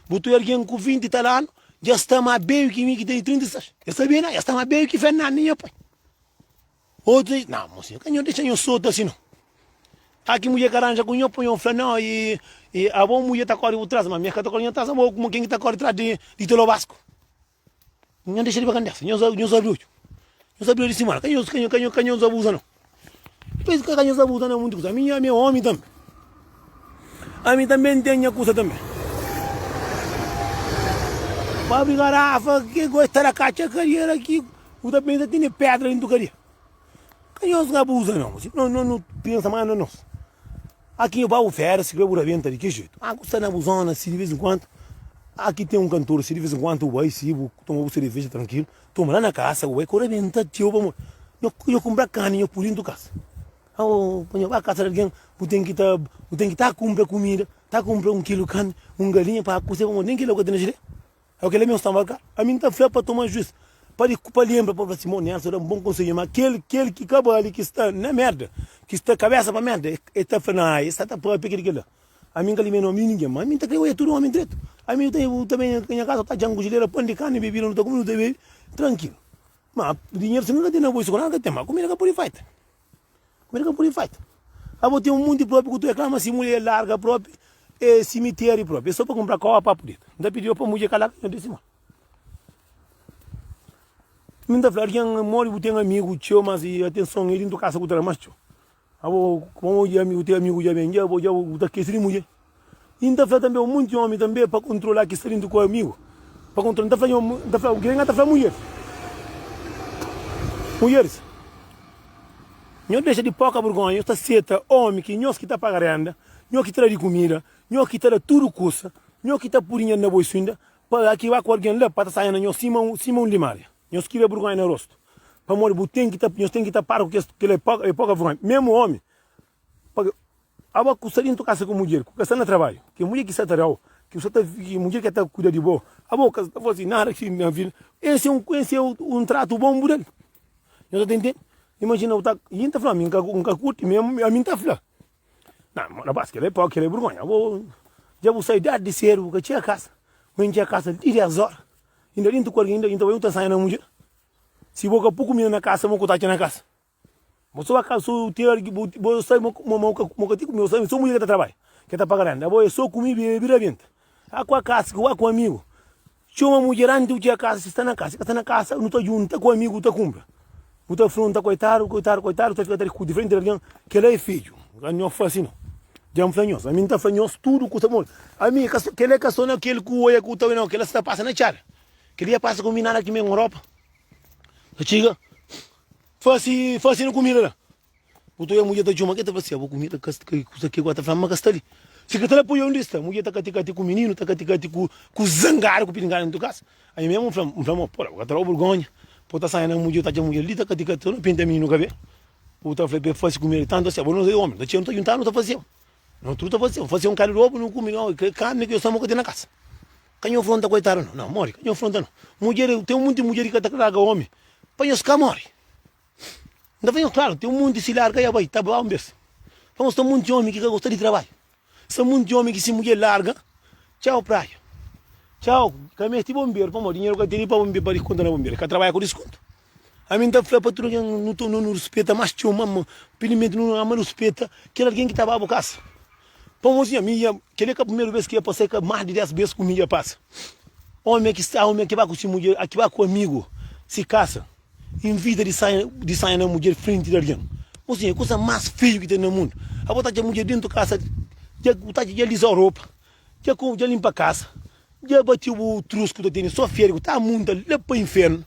Botou alguém com 20 anos, já está mais bem que mim que tem 36. Já sabia, não? Já está mais bem que Fernando, nem pai. Outro diz, não, mocinho, canhão deixa eu solto assim, não. Aqui mulher caranja com eu põe um flanão e a boa mulher está correndo por trás, mas minha cara está correndo atrás, como quem está correndo atrás de Telo Vasco. Não deixa de bacana dessa, não sabia de cima, canhão abusa não. Depois que canhão abusa não é muito coisa, a minha é meu homem também. A mim também tem a coisa também. Para abrir garrafa, que gosta da caixa carreira aqui, o também tem pedra dentro do carreira. Canhão abusa não pensa mais no nosso. Aqui eu vou oferecer, se eu vento de que jeito? Custa na abusona, se de vez em quando. Aqui tem um cantor, se de vez em quando vai, se eu tomar uma cerveja tranquilo, toma lá na casa, vai correr bem, tio, vamos. Eu comprar carne, eu pulinho do casa. Põe a casa de alguém, eu tenho que estar comprar comida, tá comprar 1 quilo de carne, galinha para cozer, nem que logo tem na gire. É o que ele mesmo está marcado. A mim está feio para tomar juízo. Para lembrar para Simão Nelson, era um bom conselho, mas aquele que acaba ali, que está na merda, que está cabeça para merda, está falando, está para pegar aquilo. A mim que ali não me ninguém, mas a mim está criando tudo homem direito. A mim também em minha casa está jango gileira, pão de carne, bebida, não está comendo, bebê, tranquilo. Mas dinheiro você nunca tem na bolsa, nunca tem, mas comida que por aí feita. Comida que por aí feita. Aí tem um monte próprio que tu reclama, se mulher larga próprio, cemitério próprio, é só para comprar copa para poder. Ainda pediu para mulher calar, eu disse, mano. Minta falar que mori tem amigo tio, mas atenção ele não casa com o mais tio. Como o amigo tem amigo já vem já vou botar que seria mulher. Ainda falar também um monte de homem também para controlar que seria com o amigo. Para controlar, ainda falar o que ainda falar mulher. Mulheres. Não deixa de pouca vergonha, está seta homem que nós que está pagando, nós que traz de comida, nós que traz tudo custa, nós que está purinha na boiçunda, para aqui vai com alguém lá para sair na nós Simão Limária. Nós queremos vergonha no rosto. Para morrer, nós temos que estar para o que é pouca vergonha. Mesmo homem. Agora, gostaria de tocar com mulher, que está no trabalho, que mulher que está trabalhando, que mulher que está cuidando de boa. Agora, que está fazendo nada que na vida. Esse é um trato bom por ele. Nós está entendendo? Imagina, e está falando, nunca curte, mesmo a mim está falando. Não, rapaz, que ele é pouca, que ele é vergonha. Já vou sair de cedo, porque tinha casa. Vou entrar a casa de 10 horas. Ainda dentro do corpo, ainda eu estou saindo na mulher. Se boca pouco mina na casa, mo cotar na casa. Você vai casa, o teu, você sai meu sai, sou mulher que tá trabalho, que tá pagando. Eu sou comigo e vira vento. A com a casa, com o amigo. Chama mulher antes de a casa, se está na casa, não tá junto, com o amigo, tá cumpra. O teu fruto tá coitado, tá com diferente de alguém que ele é filho. Não faz assim não. Já me fanhoso, a mim tá fanhoso tudo custa muito. A mim que ele é caçou naquele que o olha que o teu não, que ele está passando na chara. Que ele passa com minar aqui mesmo na Europa. Chiga. Faz assim comida lá. O teu mulher tá de uma que tá assim, vou comida que guarda flama castali. Se que tá por onde está, mulher tá cati com menino, tá cati com zangar com pingar no teu casa. Aí mesmo flama, porra, o cara vergonha. Pota saindo mulher tá de mulher ali, tá cati não pinta menino cabelo. O teu flama faz comida tanto assim, não sei homem, tá tinha não tá juntando, não tá fazendo. Não tudo tá fazendo, fazia um cara roubo não come não, carne que eu chamo que tem na casa. Canho fronta coitado não, morre, canho fronta não. Mulher, tem um monte de mulher que tá traga homem. Põe os camori. Ainda vem, claro, tem um monte de se larga e vai, tá bom, mesmo. Vamos ter um monte de homem que gosta de trabalho. São um monte de homem que se mulher larga, tchau praia. Tchau, caminho de bombeiro, para dinheiro que tem para bombeiro para desconto na bombeiro, que trabalha com desconto. A mim tá falando para tudo que não respeita, mas tinha uma, pelo menos não respeita, que era alguém que estava a casa. Para a minha, que é a primeira vez que ia passar, mais de 10 vezes com minha passa. Homem que vai com se mulher, que vai com amigo, se casa. Em vida de sair na mulher frente de alguém. Assim, é a coisa mais feia que tem no mundo. A botar a mulher dentro da casa, já lisa a roupa, já limpa a casa, já bateu o trusco da tênis, só férico, tá muito, leva para o inferno,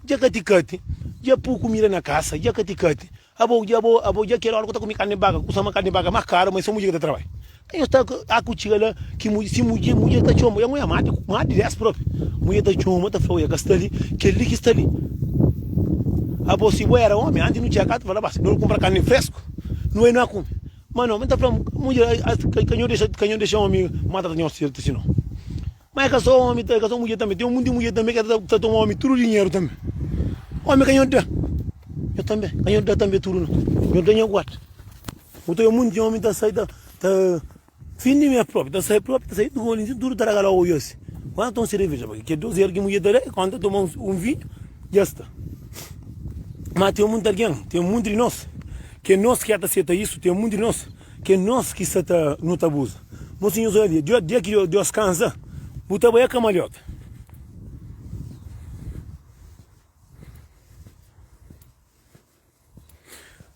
já cati, já pôr comida na casa, já cati. Já quero algo que tá com carne baga, usa uma carne baga mais cara, mas só mulher que tá trabalho. Aí está a cutia lá, que se mulher tá chama, é mulher mais de 10 próprio. Mulher tá chama, tá falando, que está ali, que ele que está ali. A você era homem, antes não tinha gato, falava assim, não compra carne fresco, não é não come. Mas não, tá falando, mulher, canhão deixa homem, mata de certo assim não. Mas é que só homem, é que só mulher também, tem um monte de mulher também que tá tomando homem, tudo dinheiro também. Homem canhão dá, eu também, canhão dá também tudo não, eu tenho guarda. Eu tenho um monte de homem que tá saindo, tá, fim de minha própria, tá saindo do olho, tudo tá regalado hoje assim. Quando estão cerveja, porque 12 horas que mulher dá, quando tomam um vinho, já está. Mas tem um mundo de alguém, tem um mundo de nós, que nós que aceita isso, tem um mundo de nós, que nós que não abusa. Mocinho, olha, dia que Deus cansa, o trabalho é camalhota.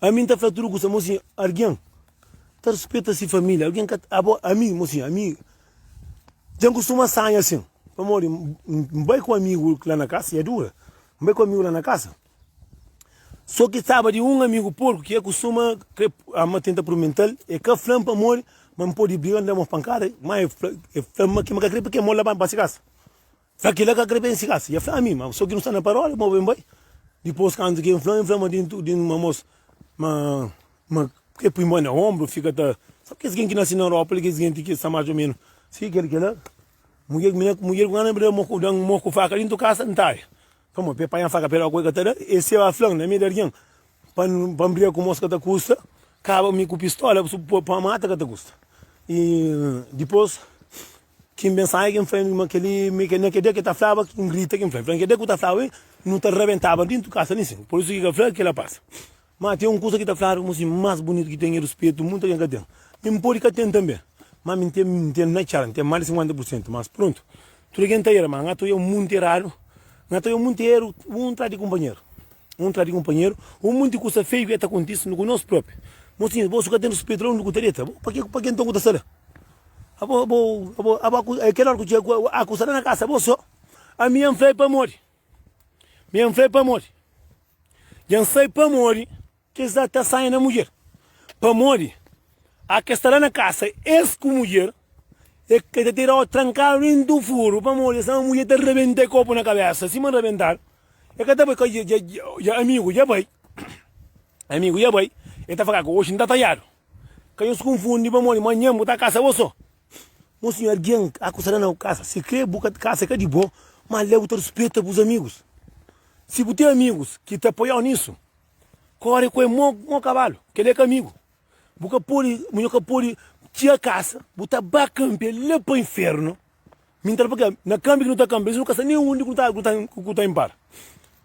A mim está falando tudo, mocinho, alguém, tá respeita-se família, alguém que, a mim, mocinho, a mim, já costuma sair assim, amor, vai com amigo lá na casa, é dura, vai com amigo lá na casa. Só que sabe de um amigo porco que costuma a tenta pro mental é que flampa amor, mas pode brigar dar uma pancada, mas flama que me quer porque mola para se casa. Só que lá que quer se casa. Já fala a mim, mas só que não está na parola, mas bem vai. Depois quando que flama dentro de uma moça, mas que põe mão no ombro, fica tá. Só que alguém que nasce na Europa, que alguém que está mais ou menos. Se quer que lá, mulher quando abre moco faca dentro da casa não tá. Como pepa faca pela coisa que esse é a flan, né, me alguém para brigar com mosca da custa, acaba me com pistola para matar que da custa. E depois quem pensa que foi aquele que tá flava, que grita que foi, que que tá flava, não tá rebentava dentro da casa nisso. Por isso que a flava que ela passa. Mas tem coisa que tá flava, assim, mais bonito que tem respeito, muito que tem. Me pode que tem também. Mas me tem na chara, tem mais de 50%, mas pronto. Tudo que tem mas gato é muito raro. Então, um traz de companheiro. Um monte de coisa feia que está acontecendo com nós próprios. Mocinho, você que tem respeito lá no cutereta, para que então está sala? Aquela hora que a coisa na casa, você, a minha foi para morrer. Já sei para morrer, que está saindo a mulher. Para morrer, a que está lá na casa, com mulher, é que te tirou trancado dentro do furo, para morrer, essa mulher te rebenta o copo na cabeça, se me rebentar, é que depois que amigo já vai, e está falando que hoje não está talhado, que eu se confundo, para morrer, amanhã botar a casa, você, mocinho, alguém acusado na casa, se quer boca de casa, que é de bom, mas leva o respeito para os amigos. Se você tem amigos que te apoiam nisso, corre com o cavalo, que ele é amigo, boca pode, tinha casa, botar bacampe, ele para o inferno. Mentira, porque na câmbio que não está câmbio, não caça nenhum que está em par.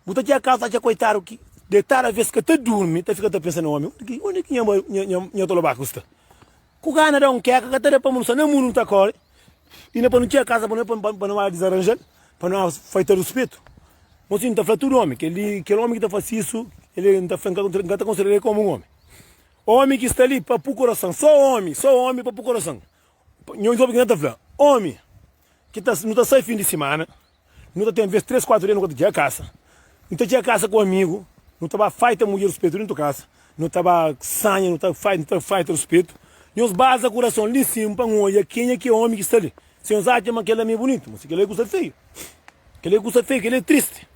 Buta tinha casa, tinha coitado, que deitar a vez que tu dorme, tu fica pensando, homem, onde que eu tô lá custa? Com gana de quer que tu para não não mundo tá corre. E não para não tinha casa, para não desarranjar, para não feitar o respeito. Mas sim, tá falando tudo homem, que homem que tá faz isso, ele não tá considerado como um homem. Homem que está ali para o coração, só homem para o coração. Não sabe que não tá falando. Homem que não tá sai fim de semana, não tá tendo vez 3, 4 dias, não tinha casa. Não tinha casa com amigo, não estava feita mulher respeito dentro da casa, não estava sanha, não estava feita respeito. E os bases coração ali cima para olhar quem é que é homem que está ali. Se os acham que ele é meio bonito, mas que ele é feio. Que ele é feio, que ele é triste.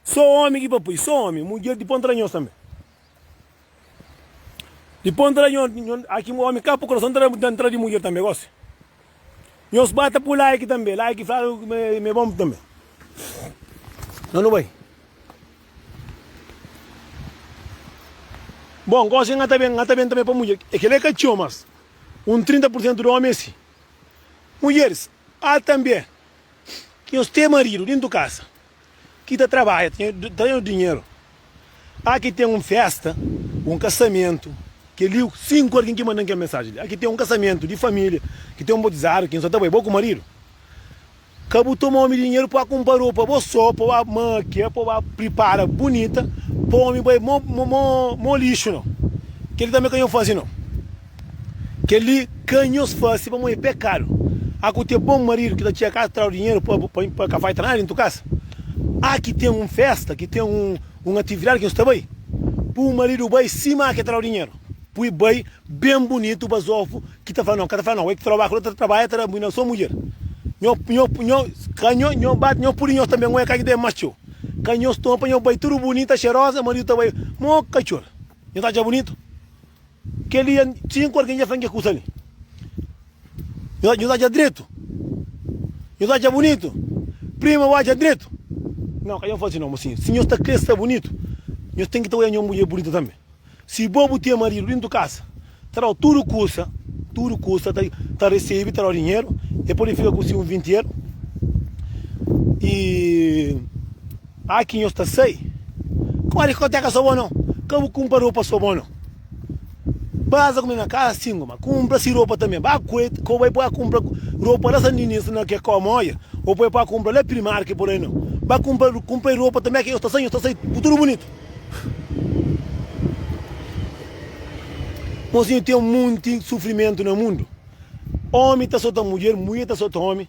Só homem que papai, só homem, mulher de pontranhos também. De pontranhos, aqui o homem capa o coração dentro de mulher também, gosta. E os bata por like também, like fala me bom também. Não vai. Bom, gosto de também para mulher. É que ele é cachorro, mas 30% do homem é assim. Mulheres, há também que os têm marido dentro de casa, que trabalha, tem o dinheiro. Aqui tem uma festa, um casamento, que li 5 alguém que mandam aqui a mensagem. Aqui tem um casamento de família, que tem um batizado, que só está bem com o marido. Cabo toma homem dinheiro para comprar roupa, para sopa, para manque, para preparar bonita, para homem vai mo lixo não. Que ele também canhou faz não. Que ele canhou faz para morrer pecado. Aqui tem bom marido que tinha casa traz dinheiro para café trabalhar em tua casa. Aqui tem uma festa, que tem uma atividade que está bem. Para o marido vai cima que traz dinheiro. Para o bem bem bonito, para o que está falando não, é que trabalha, trabalha, só mulher. Canhão bate, não purinho também, não é que é macho. Canhão estompa, não vai tudo bonita, cheirosa, marido também, mo cachorro. Não tá já bonito? Que ele 5 alguém já fez que custa ali. Não tá já direito? Não tá já bonito? Prima vai já direito? Não, canhão faz não, mocinho. Se não está crescendo bonito, nós tem que ter uma mulher bonita também. Se bobo tem marido dentro de casa, terá tudo custa, tá recebe, terá o dinheiro, depois ele fica com um 20 euros. E aqui nós está sei, como a discoteca só bom não, como compra roupa só bom não. Basta comer na casa sim, mas compra-se roupa também. Vai comprar roupa lá nisso que é comoia, ou vai comprar lá primário que por aí não. Vai comprar roupa também que eu estou sem, tudo bonito. Mocinho, tem muito sofrimento no mundo. Homem está soltando mulher, mulher está soltando homem.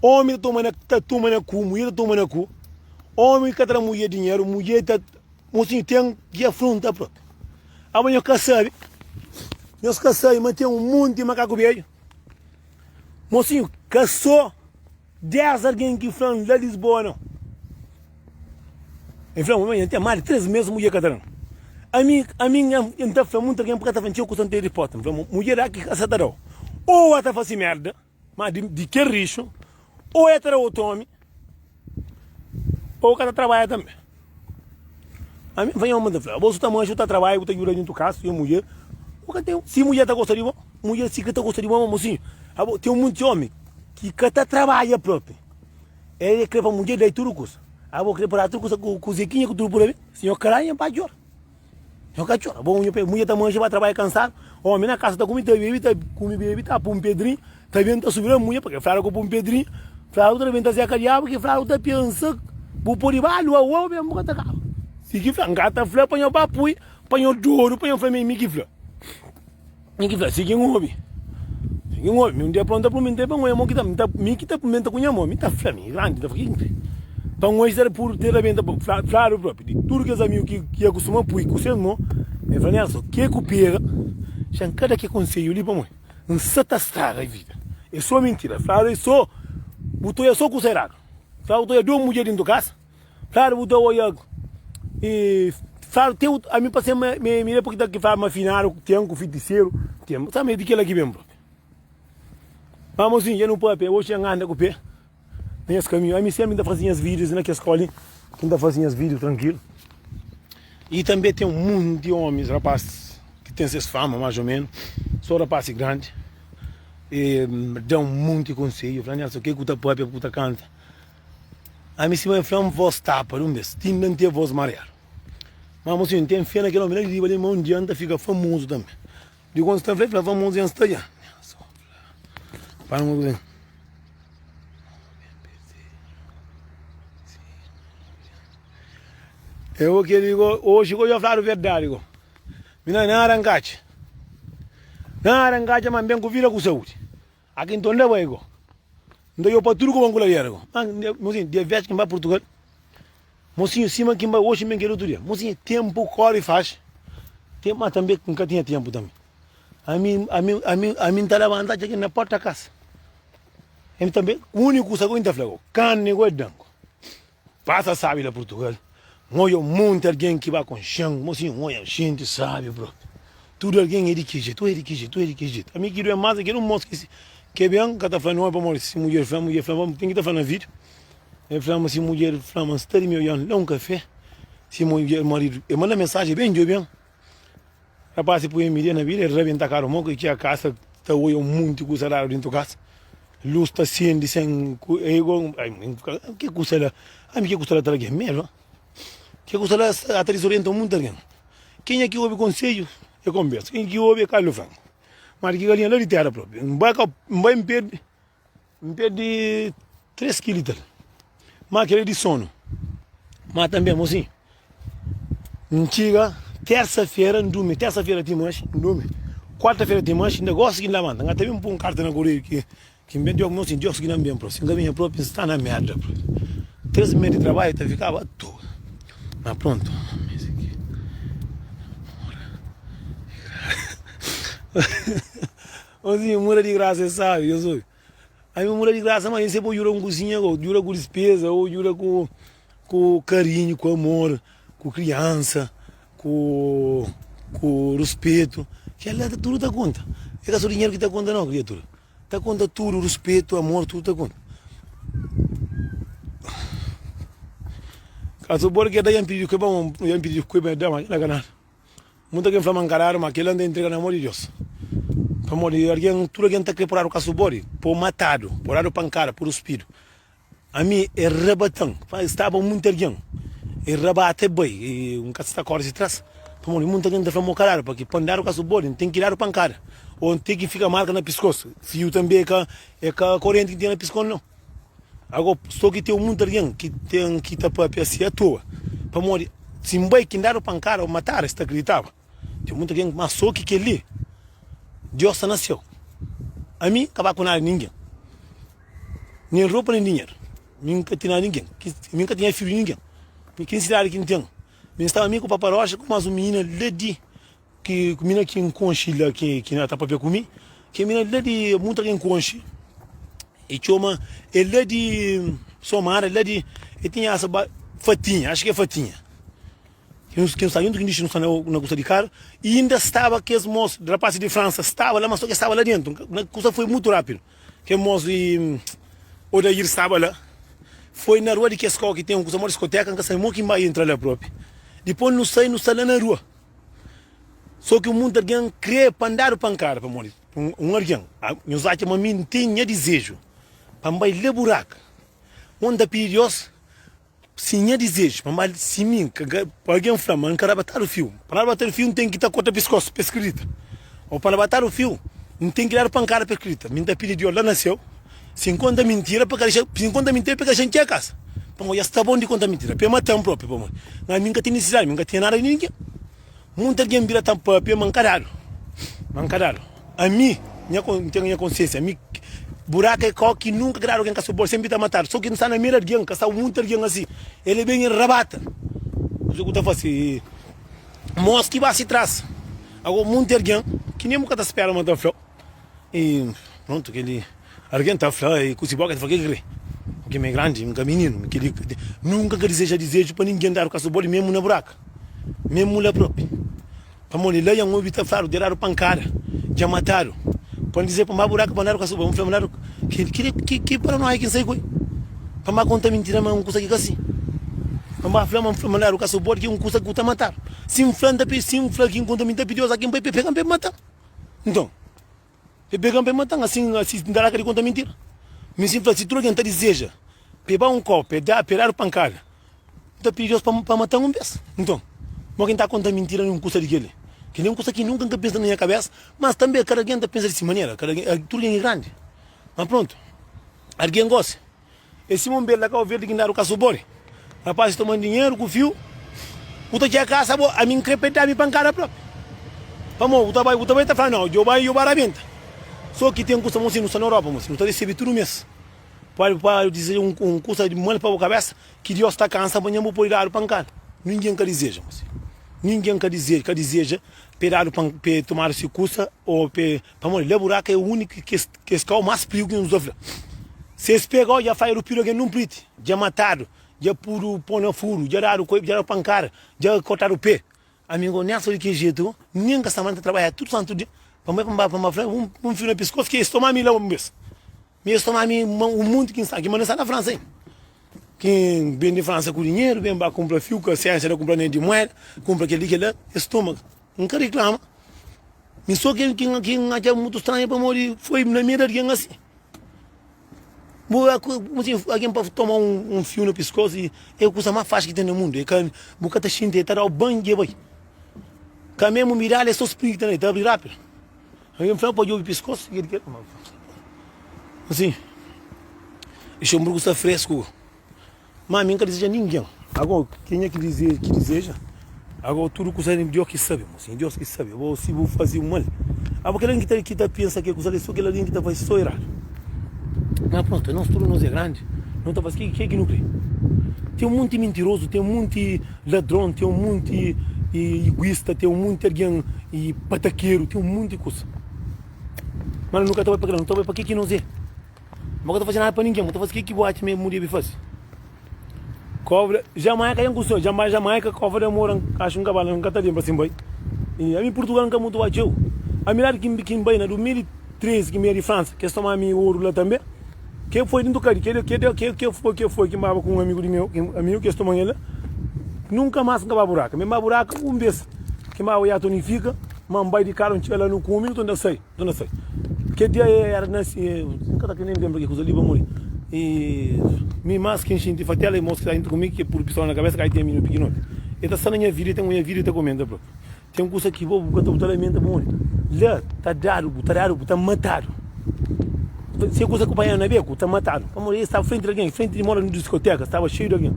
Homem está tomando cu, mulher está tomando cu. Homem que traz mulher dinheiro, mulher está... Mocinho, tem que afrontar próprio. Amanhã eu casei, mas tem um monte de macaco velho. Mocinho, caçou 10 alguém que falam de Lisboa, não. Ele falou, amanhã tem mais de 3 meses mulher catarão. A mim então foi muito alguém porque estava em com de porta. Mulher aqui caçadarão. Ou ela faz merda, mas de que richo, ou é ter outro homem, ou ela trabalha também. A mim vai uma da flor. Você também ajuda a trabalhar, você ajuda dentro do caso, e a mulher. Se a mulher está gostando de bom, mulher se está gostando de bom, mocinho. Tem um monte de homem que está trabalha próprio. Ele quer para a mulher daí tudo custa. Vou querer para tudo custa com Zequinha, com tudo por aí. Senhor caralho, para chorar. Eu cachorro, bom, mulher também vai trabalhar cansado. Homem na casa está comendo bebida, está com um pedrinho, está vendo, está subindo a mulher, porque fala com um pedrinho, fala outra vez, está se acalhar, porque fala outra pensa, vou pôr de baixo, o homem, a mulher está cá. Se que fala, gata, fala, põe o papo, põe o duro, põe o família, me que fala. Me que fala, se que um homem. Um dia pronto para mim, para um homem que está, me que está com a minha mãe, me está falando, grande, está falando. Então hoje era por ter a venda, claro próprio, de tudo que os amigos que acostumam a ir com o seu irmão, eu falei, assim, que é que pega, já cada que conselho ali para mim, não se estraga a vida. É só mentira, claro, é só, botou é só considerado. Claro, botou é 2 mulheres dentro da casa, claro, botou é, e, claro, tem a mim passei me porque daqui faz uma final, tem um feiticeiro, tem, sabe de que ela aqui mesmo, próprio. Vamos sim, já não pode, hoje eu ando com o pé. Tem esse caminho. A mim sempre ainda fazia os vídeos na escola, ainda fazia os vídeos tranquilo. E também tem um monte de homens, rapazes, que tem essas fama mais ou menos, só rapazes grandes, e dão um monte de conselho. Falam, o que é que o puta canta? A mim se me flam voz tapa, não mês, tem não ter voz marear. Mas mocinho, tem fé naquele homem, ele ali um dia anda fica famoso também. De quando está feito, famoso e está já. Para um pouco. Eu que digo, hoje eu falar a verdade, digo. Mina não arrancate. Não arrancate, mas bem que vira com saúde. Aqui então não vai, digo. Então eu para tudo que vou colher, digo. Mas, mocinho, de vez que vai Portugal. Mocinho, cima que vai hoje me quero outro dia. Mocinho, tempo corre e faz. Tempo, mas também nunca tinha tempo também. A mim tá levantando aqui na porta da casa. E também, o único que eu ainda falo, carne e dango. Passa sabe lá Portugal. Olha muito alguém que vai com chão, mocinho, olha, gente sabe, bro. Tudo alguém é de que jeito, é de que jeito, é de que jeito. A mim queria mais, eu não mostro que é bem, que está falando, não é para morrer, se mulher flama, tem que estar falando na vídeo. Flama, se mulher flama, está de meu ian, um café. Se mulher marido, eu mando mensagem bem, eu bem. Rapaz, se põe mídia na vida, rebenta caro, moco, que a casa está olhando muito com o salário dentro da casa. Luz está sendo, sem, que custa lá? A mim que custa lá, está aqui, mesmo. Que custa lá, a desorienta muito alguém. Quem é que ouve conselho, eu converso. Quem é que ouve é Carlos Franco. Mas que galinha lá de terra própria. Não vai me perder 3 quilos. Mas aquele de sono. Mas também, mocinho. Não chega, terça-feira, não dorme. Terça-feira tem manche, não dorme. Quarta-feira tem manche, negócio que não manda. Até mesmo pôr um cartão na correia que me deu mocinho, Deus que não me próximo. Se minha própria está na merda. 3 meses de trabalho, tá ficava todo. Mas pronto. Assim, mura de graça, sabe? Eu sou. Aí mura de graça, mas você pode jurar com cozinha, jura com despesa, ou jura com carinho, com amor, com criança, com respeito. Que ela tudo dá conta. É só o dinheiro que dá conta, não, criatura. Dá conta tudo, respeito, amor, tudo dá conta. Caso bora que daí pediu que bom, eu pedi que bem dama na canal. Muita gente fala mancarar, mas aquele anda entrega na mão de Deus. Para morrer, alguém tudo alguém está preparado com caso bora, por matado, por ar pancada, por espírito. A mim é rabatão, estava muito alguém, é rabate bem, um caso está corre se traz. Para morrer, muita gente fala mancarar, porque para andar com caso bora, tem que ir a pancada, ou tem que ficar marca na pescoço. Fio também é a corrente que tem na pescoço não. Agora, só que tem muito alguém que tem que estar para a à toa. Para morrer, se um boi que andar para pancada ou matar, está acreditava. Tem muita gente, mas só que ali, Deus nasceu. A mim, acabar com nada ninguém. Nem roupa, nem dinheiro. Nunca tinha ninguém. Nunca tinha filho ninguém. Quem se dá aqui não tem. Eu estava amigo com o paparocha, com mais uma menina lady, que menina que enconche lá, que não está para ver comigo, que menina lady, muita gente enconche. E chama, ele é de somar, ele é de, ele tinha essa fatinha, acho que é fatinha. Que saiu do que não está na custa de carro, e ainda estava aqueles moços, rapazes de França, estava lá, mas só que estava lá dentro, a coisa foi muito rápido. Que moço de Odair estava lá, foi na rua de Quescol, que tem uma discoteca, que saiu que vai entrar lá próprio. Depois não sai lá na rua. Só que o mundo alguém queria para andar para pancada, para morrer. Um alguém, nos acha uma mim tinha desejo, para vai ler buraco. Onde pedir Deus, tinha desejo, para se mim, para alguém falar, não quero bater o fio. Para bater o fio não tem que estar com a pescoço, para escrita. Ou para bater o fio, não tem que dar pancada para escrita. Me dá pedir Deus lá nasceu, 50 mentiras para a gente a casa. Para já está bom de contar mentira, para matar um próprio, para morrer. Não, nunca tem necessidade, nunca tem nada de ninguém. Muito alguém vira tampa, para mancadaro. A mim, tenho minha consciência, a mim, buraco é qual que nunca criaram alguém que a sempre está a matar. Só que não está na mira de alguém, que está muito alguém assim. Ele vem e rabata. O que está fazendo? Mostra que vai se traz. Agora, muito alguém, que nem nunca está esperando matar o flow. E pronto, aquele. Alguém está falando, e com esse boca, ele fala, porque é grande, um menino, nunca que deseja desejo para ninguém dar o caço-bolo, mesmo na buraca. Mesmo lá próprio. Para morrer lá, um está falando, deram pancada, já mataram. Para dizer para o buraco, para dar o caço-bolo, que para nós, quem sei, para contar mentira, mas não consegue assim. Para mandar o caço-bolo, que não consegue matar. Se um flan que encontra mentira, pediu, aqui vai pegar para matar. Então, pegar para matar, assim, dará aquele conta mentira. Mas se tu alguém está deseja, Pegar um copo, pegar o pancada. Então perigoso para matar um vez. Então, mas quem está contando mentira não custa daquele. Que nem custa que nunca pensa na minha cabeça, mas também cada alguém pensa dessa maneira, tudo é grande. Mas pronto, alguém gosta. Esse momento lá que eu vejo que não o caso bore. Rapaz, tomando dinheiro com o fio, o que é casa, a mim crepetar me pancada própria. Vamos, o trabalho está falando, não, eu vou a venda. Só que tem um custo muito na Europa, não está recebendo tudo mês. Para dizer um custo de mal para a cabeça, que Deus está cansado, amanhã vou pôr o pancada. Ninguém quer deseja, ninguém quer deseja, para tomar esse custo, ou para morrer. O buraco é o único que é o mais perigo que nos sofre. Se eles pegam, já faz o piro que não prite, já mataram, já puro pôr no furo, já deram o coipo, já deram pancada, já cortaram o pé. Amigo, nessa de que jeito, ninguém está trabalhando tudo santo dia. Para um fio no pescoço, que estoma mil um mês. Me estoma um mundo que está aqui, mas não está na França. Quem vem de França com dinheiro, vem para comprar fio, que a ciência não compra nem de moeda, compra aquele que lá, estômago. Nunca reclama. Me só que é muito estranho para morrer, foi na minha de assim. Alguém para tomar um fio no pescoço e é a coisa mais fácil que tem no mundo. É que você está sentindo, está ao banho de banho. Que mesmo mirar é só espírito, está abrir rápido. Alguém fala para o pescoço, assim, esse hambúrguer está fresco. Mas a mim não deseja ninguém. Agora, quem é que deseja? Agora, tudo que é Deus que sabe, assim, Deus que sabe. Agora, se vou fazer um mal. Agora, aquele que pensa que é só aquele alguém que está fazendo só errado. Mas pronto, nós tudo nós é grande. Não está fazendo, quem é que não crê? Tem um monte de mentiroso, tem um monte de ladrão, tem um monte de egoísta, tem um monte de alguém e pataqueiro, tem um monte de coisa. Mas nunca estava pagando, não estava para que não sei. Não estou fazendo nada para ninguém, não estou fazendo o que boate mesmo, mulher faz. Cobra, Jamaica é um curso, Jamaica, cobra mora, acho um cavalo, nunca está dentro para cima. E a mim Portugal nunca muito bateu. A milagre que me na 2013 que me de França, que estava a mim ouro lá também. Que foi dentro do carro, que foi que mava com um amigo meu que estou lá. Nunca mais acaba buraco, mesmo buraco um vez que mava já tonifica, mas vai de carro lá no cume, não sei. Que dia era nesse, nunca tá nem lembro que coisa ali para morrer. E me mais que enchente fatela e mostra ainda comigo que por pistola na cabeça que aí tem menino pequeno. Eta só na minha vida tem uma vida tá comendo bro. Tem um coisa que vou botar o alimento bom. Lá tá dado, tá matado. Se a coisa que o pai não beco, tá matado. Vamos está à frente de alguém, frente de mora no discoteca, estava cheio de alguém.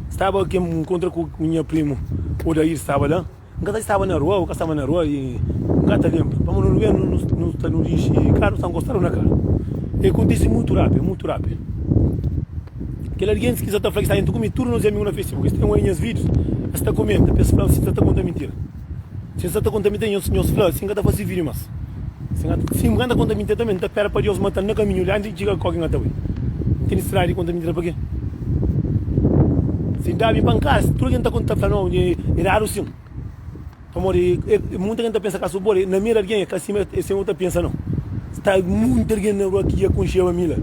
Estava aqui me encontra com o meu primo, o daí estava lá. Nunca estava na rua, o estava na rua e nunca lembra. Vamos no ver no lixo e claro, estão gostando na cara. E acontece muito rápido. Aquele alguém que está falando que está indo comigo, tudo nos amigos no Facebook, tem uns vídeos, está comendo, pensa para você está contando mentira. Se você está contando mentira, nós falamos, assim que está fazendo vídeo mais. Se me anda contando mentira também, está espera para Deus matar no caminho, lá antes de chegar com alguém até hoje. Tem estrada de contar mentira para quê? Se dá me pancar, se tudo que está contando falando, é raro sim. Amor, muita gente pensa que a subor, na minha alguém, que assim, esse outra pensa não. Está muita gente na rua que ia com a mila.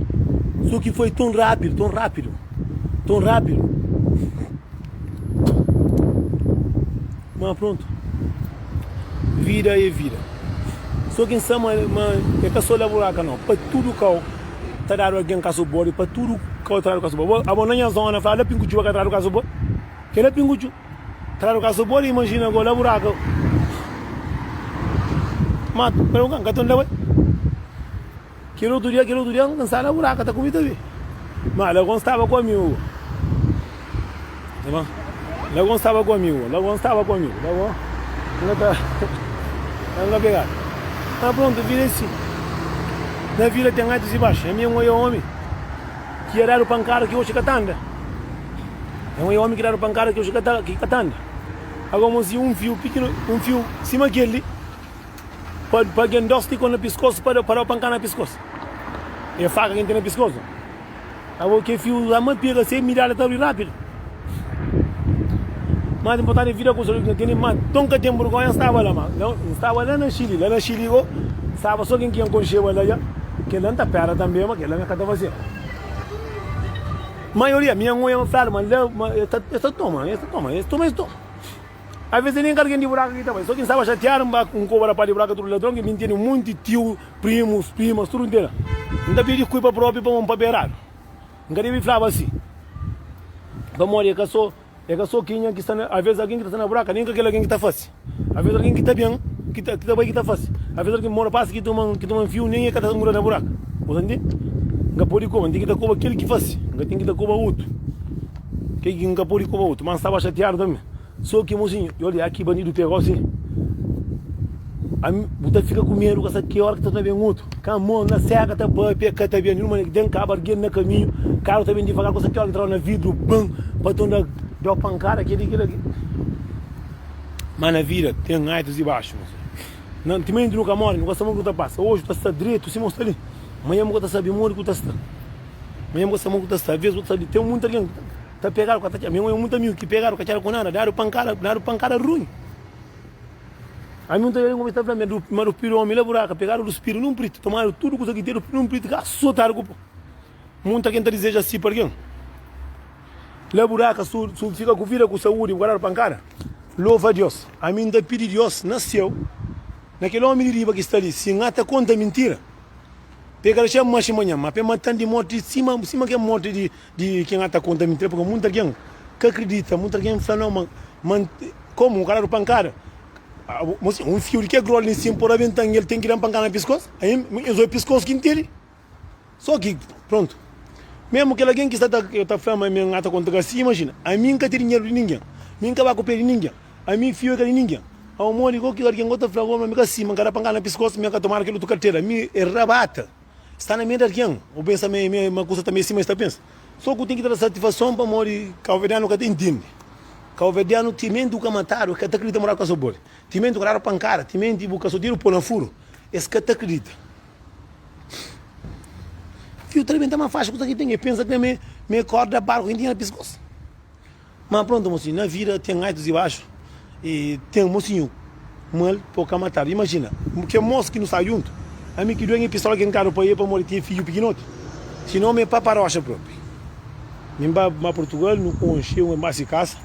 Só que foi tão rápido. Mas pronto. Vida é vida. Só que em Sama, é que só buraca não. Para tudo que está dando alguém com a subor, para tudo que está dando com a subor. A boninha zona, fala, olha pinguchu que está dando com a subor. Que é pinguchu. Traram o caso bom, imagina agora o buraco. Mas, pero kan katon daw. Quero outro dia, cansar o buraco, está comigo também. Mas logo estava comigo. Tá bom? Logo estava comigo. Logo não pegar. Ah, pronto, vira assim. Na vila tem altos e baixos. É meu homem. Que era o pancada que hoje catanda. É um homem que era o pancada que hoje catanda. Agora vamos um fio pequeno, um fio cima daquele. Para que endoste com o pescoço, para o pancada no pescoço. É a faca que tem no pescoço. Agora que fio a mão pega, sem mirar até rápido. Mas importante é vir com o que tem mais. Tonka tem vergonha, estava lá, mas não estava lá na Chile, estava só quem ia conhecer lá já. Que lá está perto também, mas que lá me acaba fazendo. Maioria, minha mãe fala, mas esta toma. Às vezes nem carguei de buraco aqui também. Só quem estava chateado, um cobra para de buraco do ladrão, que me tem um monte de tio, primos, primas, tudo inteiro. Ainda pedi desculpa própria para um papeirado. Nunca deve falar assim. Vamos é que só quem que está, às vezes alguém que está na buraca, nem que aquele alguém que está fácil. Às vezes alguém que está bem, que está bem, que está fácil. Às vezes alguém mora passa que toma um fio, nem é que está morando na buraca. Você entende? Nunca pode comer, tem que estar comer aquele que faz, nunca tem que estar comer outro. Que nunca pode comer outro, mas estava chateado também. Só que, mocinho, olha aqui, bandido pegou assim. Você fica com medo, que hora que está bem outro. Camão, na serra, está bem, peca, está bem, numa tem cabo, alguém no caminho, carro está bem devagar, que hora que está na vidro, bam, para tu andar, deu pancada, aquele. Mas na vida tem altos e baixos, não, também nunca morre, não gosta muito que passa. Hoje está direito, se mostra ali. Amanhã você sabe muito que está. Amanhã você sabe muito que está. Às vezes você sabe, tem muita gente que pegaram com a taxa. Amanhã muito amigo que pegaram com a com nada, deram pancada ruim. Aí muita gente que está falando, mas o piro homem lá buraca, pegaram os piros num preto, tomaram tudo que tem num preto, que assotaram. Muita gente deseja assim para alguém. Lá buraca, se fica com vida com saúde, guardar pancada. Louva a Deus. A mim da pedir Deus nasceu. Naquele homem de riba que está ali, se ngata conta mentira. Pegar chama mais manhã, mas matando de morte cima que é morte de quem ngata conta mentira, porque muita gente que acredita, muita gente fala não, como o cara do pancada, um fio que é grosso em cima por aventar, ele tem que ir a pancada na pescoço, aí eu pescoço que inteiro. Só que pronto. Mesmo que alguém que está falando, mas ngata conta assim, imagina, a mim nunca tem dinheiro de ninguém, mim nunca vai copiar de ninguém, a mim fio é de ninguém. Ao mori que alguém gosta de falar, mas me cima, cara pancada na pescoço, me tomar aquilo do carteira, me rabata. Está na mente de alguém, ou pensa uma coisa também assim, mas está pensando. Só que tem que dar satisfação para morrer, calvediano que te entende. Calvediano te mente o que mataram, que te acredita morar com a sua bolha. Te mente o que era pancada, te mente o que só tiro por na furo. Esse que te acredita. Fio também está mais fácil, coisa que tem, pensa que me corda barco, que tem na pescoço. Mas pronto, mocinho, na vida tem altos e baixos. E tem um mocinho, mal, pouca matar. Imagina, que moço que não sai junto. A mim que doeu em pistola que encarou para ir para morrer, tinha filho pequenote. Se não, me paparocha próprio. Me vai para Portugal, não conheceu uma base casa.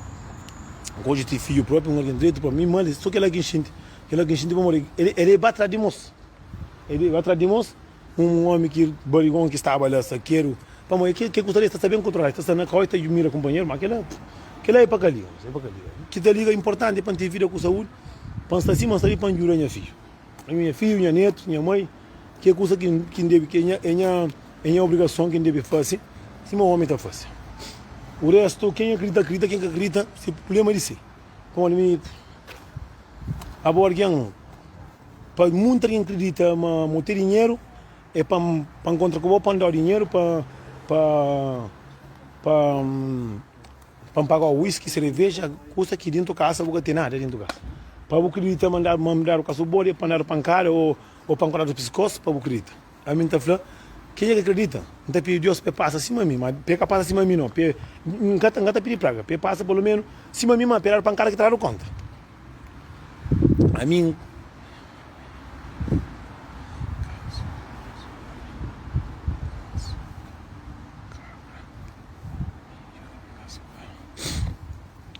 Hoje tem filho próprio, um direito para mim, mas só que ela que enchente para morrer. Ele vai atrás de moço. Ele vai atrás de moço, um homem que barigão que estava ali, saqueiro. Para morrer, que gostaria de estar sabendo controlar. Está na coita e mira companheiro, mas aquela é para ali. Que te liga é importante para ter vida com saúde, para estar assim, mas para ajudar minha filho. Minha filha, minha neto, minha mãe, que é coisa que deve, que é obrigação que deve fazer, se o homem está fazendo. O resto, quem acredita, quem acredita, se problema de si. Como me agora para muita gente acredita, mas não ter dinheiro é para encontrar com o para dar dinheiro para pagar o whisky, cerveja, coisa que dentro da casa não tem nada dentro da casa. Para o acreditar, mandar o caço-bolha, para mandar pancada ou pancada do pescoço, para o acreditar. A mim está falando, quem é que acredita? Não está pedindo Deus para passar acima de mim, mas pega passa acima de mim não. Não está pedindo praga, passa pelo menos acima de mim, mas pegar pancada que traz conta. A mim...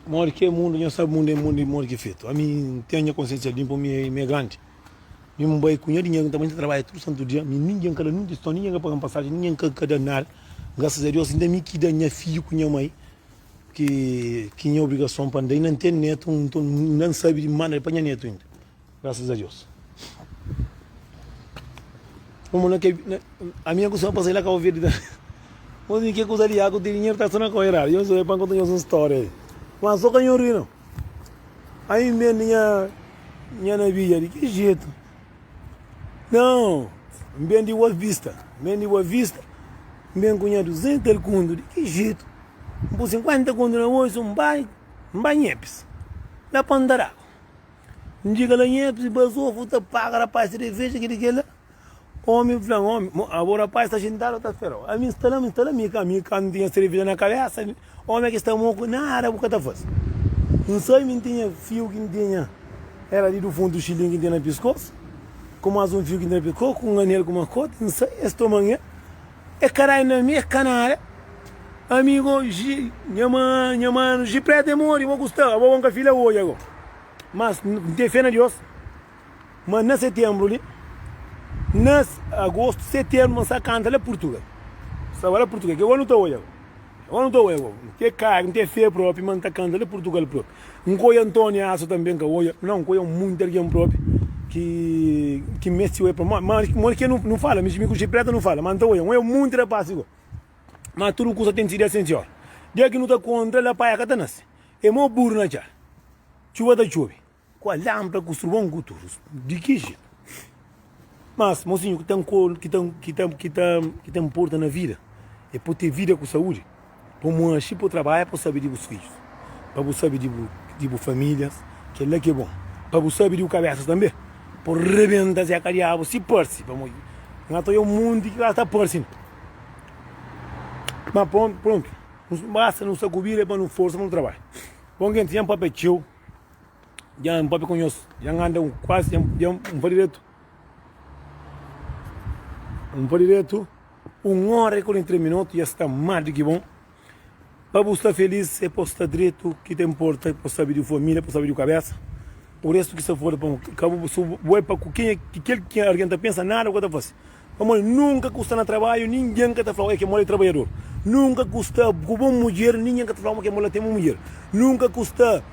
Moro que é mundo, não sabe mundo que é feito. A mim tenho a consciência limpa, me é grande. Me vai cunhar dinheiro, também trabalha todo santo dia. Ninguém cada não estou ninguém paga passagem, ninguém cada nada. Graças a Deus ainda me que dá minha filho com minha mãe que é obrigação para daí não tem neto, não sabe de maneira para minha neto ainda. Graças a Deus. Como não que a minha coisa passar lá com a vida. Mas que coisa ali, água de dinheiro está só na corrida. Eu sou para contar uma história. Mas só ganhou não. Aí minha navia, de que jeito? Não, bem de Boa Vista, bem cunha 200 conto, de que jeito? Por 50 conto na hoje, um banhepes, lá para andar. Diga lá nhepes, basou, futa, paga, rapaz, cerveja, que lá. Homem, agora rapaz, está sentado, está ferro. A mim instala, minha não tinha cerveja na cabeça. Homem que está morto, nada, o que está fazendo. Não sei, não tinha fio que não tinha, era ali do fundo do chilinho que tinha na pescoço, com mais um fio que tinha na pescoço, com um anel com uma cota, não sei, esse manhã. É caralho na minha canara. Amigo, minha mãe, de preto é mori, vou gostar, vou com a filha hoje agora. Mas, defenda Deus, mas na setembro ali, nas agosto, setembro, nós canta lá Portugal. Sabe lá Portugal, que eu não estou hoje. Eu não estou eu. Que cai, não tem fé próprio, mas está cantando Portugal próprio. Não coi Antônio Aço também que hoje, não coi muito alguém próprio que mexe o próprio. Mas que não fala, me com preta não fala, mas então eu muito rapaz igual. Mas tudo custa tem sido essencial. Dia que não está contra a paia que nasce. É mó burro na já. Chuva da chuva. Com a lâmpada com os bons culturos. De que jeito? Mas, mocinho, que tem importa na vida é por ter vida com saúde. Para manchar para trabalhar, para saber dos filhos. Para você saber de famílias, que é bom. Para você saber de cabeças também. Por rebentar se a cariável, se perce. Não estou eu mundo que está percendo. Mas pronto. Basta não se cobrir para não força no trabalho. Bom, gente, já um papel tio. Já um papel conheço. Já anda quase, já um direto. Direto, 1 hora e 43 minutos, já está mais do que bom. Para você estar feliz, é para estar direito, que te importa, para saber de família, para saber de cabeça. O resto que se for, para quem alguém está pensando, nada o que está fazendo. Vamos, nunca custa no trabalho, ninguém que está falando que é trabalhador. Nunca custa, com uma mulher, ninguém que está falando que é tem uma mulher. Nunca custa,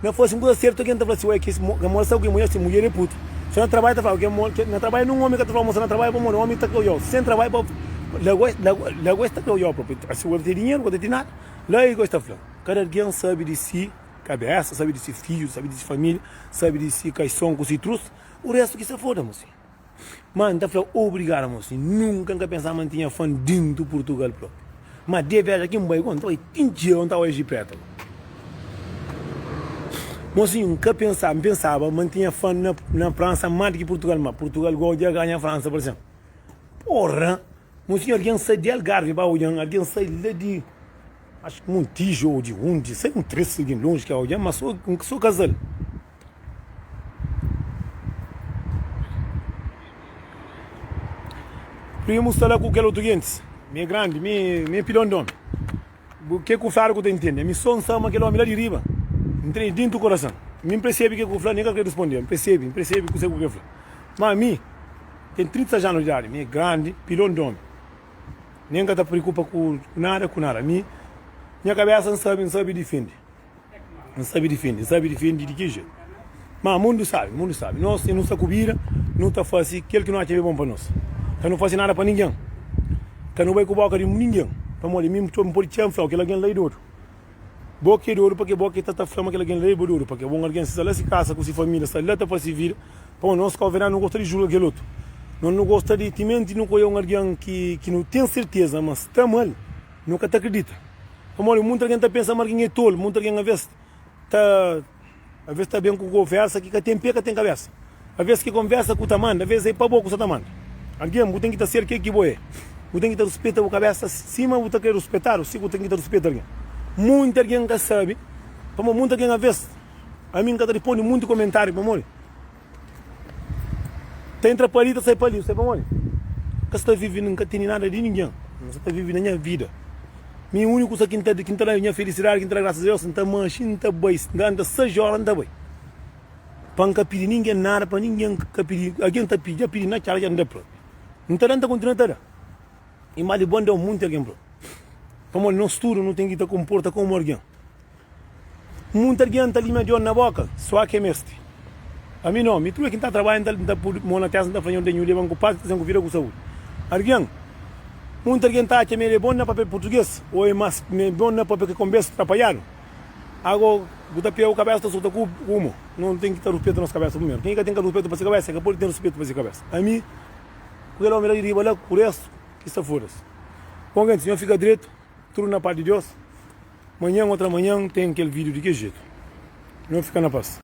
não fosse uma coisa certa, quem está falando que a mulher sabe que mulher é puta. Se não trabalha, está falando que não trabalha, não homem que está falando, se não trabalha, o homem está com eu. Sem trabalho, lá gosta que eu próprio. Se eu ter dinheiro, não tem nada. Lá eu gosto de falar. Cada alguém sabe de si, cabeça, sabe de si filho, sabe de si família, sabe de si caixão com citrus. O resto que se foda, moço. Mano, está falando, obrigado, moço. Nunca pensava que tinha fã dentro do Portugal próprio. Mas de verdade, aqui em Bahia, então, tem dia onde está hoje de preto. Mocinho, nunca pensava, mantinha fã na França mais do que Portugal, mas Portugal gosta de ganhar a França, por exemplo. Porra! Mocinho, alguém sai de Algarve, alguém sai de, acho que Montijo ou de onde, sai um trecho de longe que é alguém, mas sou casal. Primo, falar com aquele outro gente, me grande, me pilão de homem. O que eu falo que eu entendo? Me som sama aquele homem lá de riba. Entrei dentro do coração. Me percebe que eu falo, nem que eu responder. Me percebe que eu sei o que eu falo. Mas a mim, tem 30 anos de idade, me grande, pilão de homem. Nem que eu preocupa com nada. Minha cabeça não sabe defender. Não sabe defender de que jeito. Mas o mundo sabe. Nós não se cobira, não está fazendo aquilo que não é bom para nós. Que não faz nada para ninguém. Que não vai com a boca de ninguém. Para morrer, mesmo que eu não pode te falar, que alguém lá de ouro. Boca de ouro, porque boca está falando que alguém lá de ouro. Porque bom alguém se casa com sua família, se lá para se vir. Para nós, que não gosta de julgar aquele outro. Não gosta de te mentir, não conhece alguém que não tem certeza, mas está mal. Nunca te acredita. Como olha, muita gente pensa que alguém é tolo, muita gente às vezes está bem com conversa, que tem pé, que tem cabeça. Às vezes que conversa com o tamanho, às vezes é para boca com o tamanho. Alguém tem que estar certo que é boé. Tem que ter respeito a cabeça, cima você tem que respeitar, o segundo tem que ter respeito a alguém. Muita gente que sabe, como muita gente às vezes, a mim que responde muito comentário, para olha. Entra palito, sai palito, sai para olha. Que está vivendo, nunca tem nada de ninguém. Você está vivendo a minha vida. Meu único que está na minha felicidade, que está graças a Deus, não está mancha, não está bem, não anda 6 horas, não está bem. Para não pedir ninguém nada, para ninguém pedir, alguém está pedindo, já pedindo na cara, já não dá para. Não está dando, continua a estar. E mal de bom deu muito alguém, bro. Como não estuda, não tem que estar comporta como alguém. Muita gente está ali meio na boca, só que é mestre. A mim não, me tu é quem está trabalhando, está por monetizar, não está fazendo nenhum livro, com paz, está com vida com saúde. Alguém, muita gente está aqui meio bom na papel português, ou é mais bom na papel que conversa atrapalhado. Agora, botar pé o cabeça, solta com uma. Não tem que ter respeito nas cabeças primeiro. Quem tem que ter respeito para essa cabeça, é que pode ter respeito para essa cabeça. A mim, o que ela me diz, olha, por isso, que está fora. Bom, gente, o senhor fica direito, tudo na paz de Deus. Amanhã, outra manhã, tem aquele vídeo de que jeito. Não fica na paz.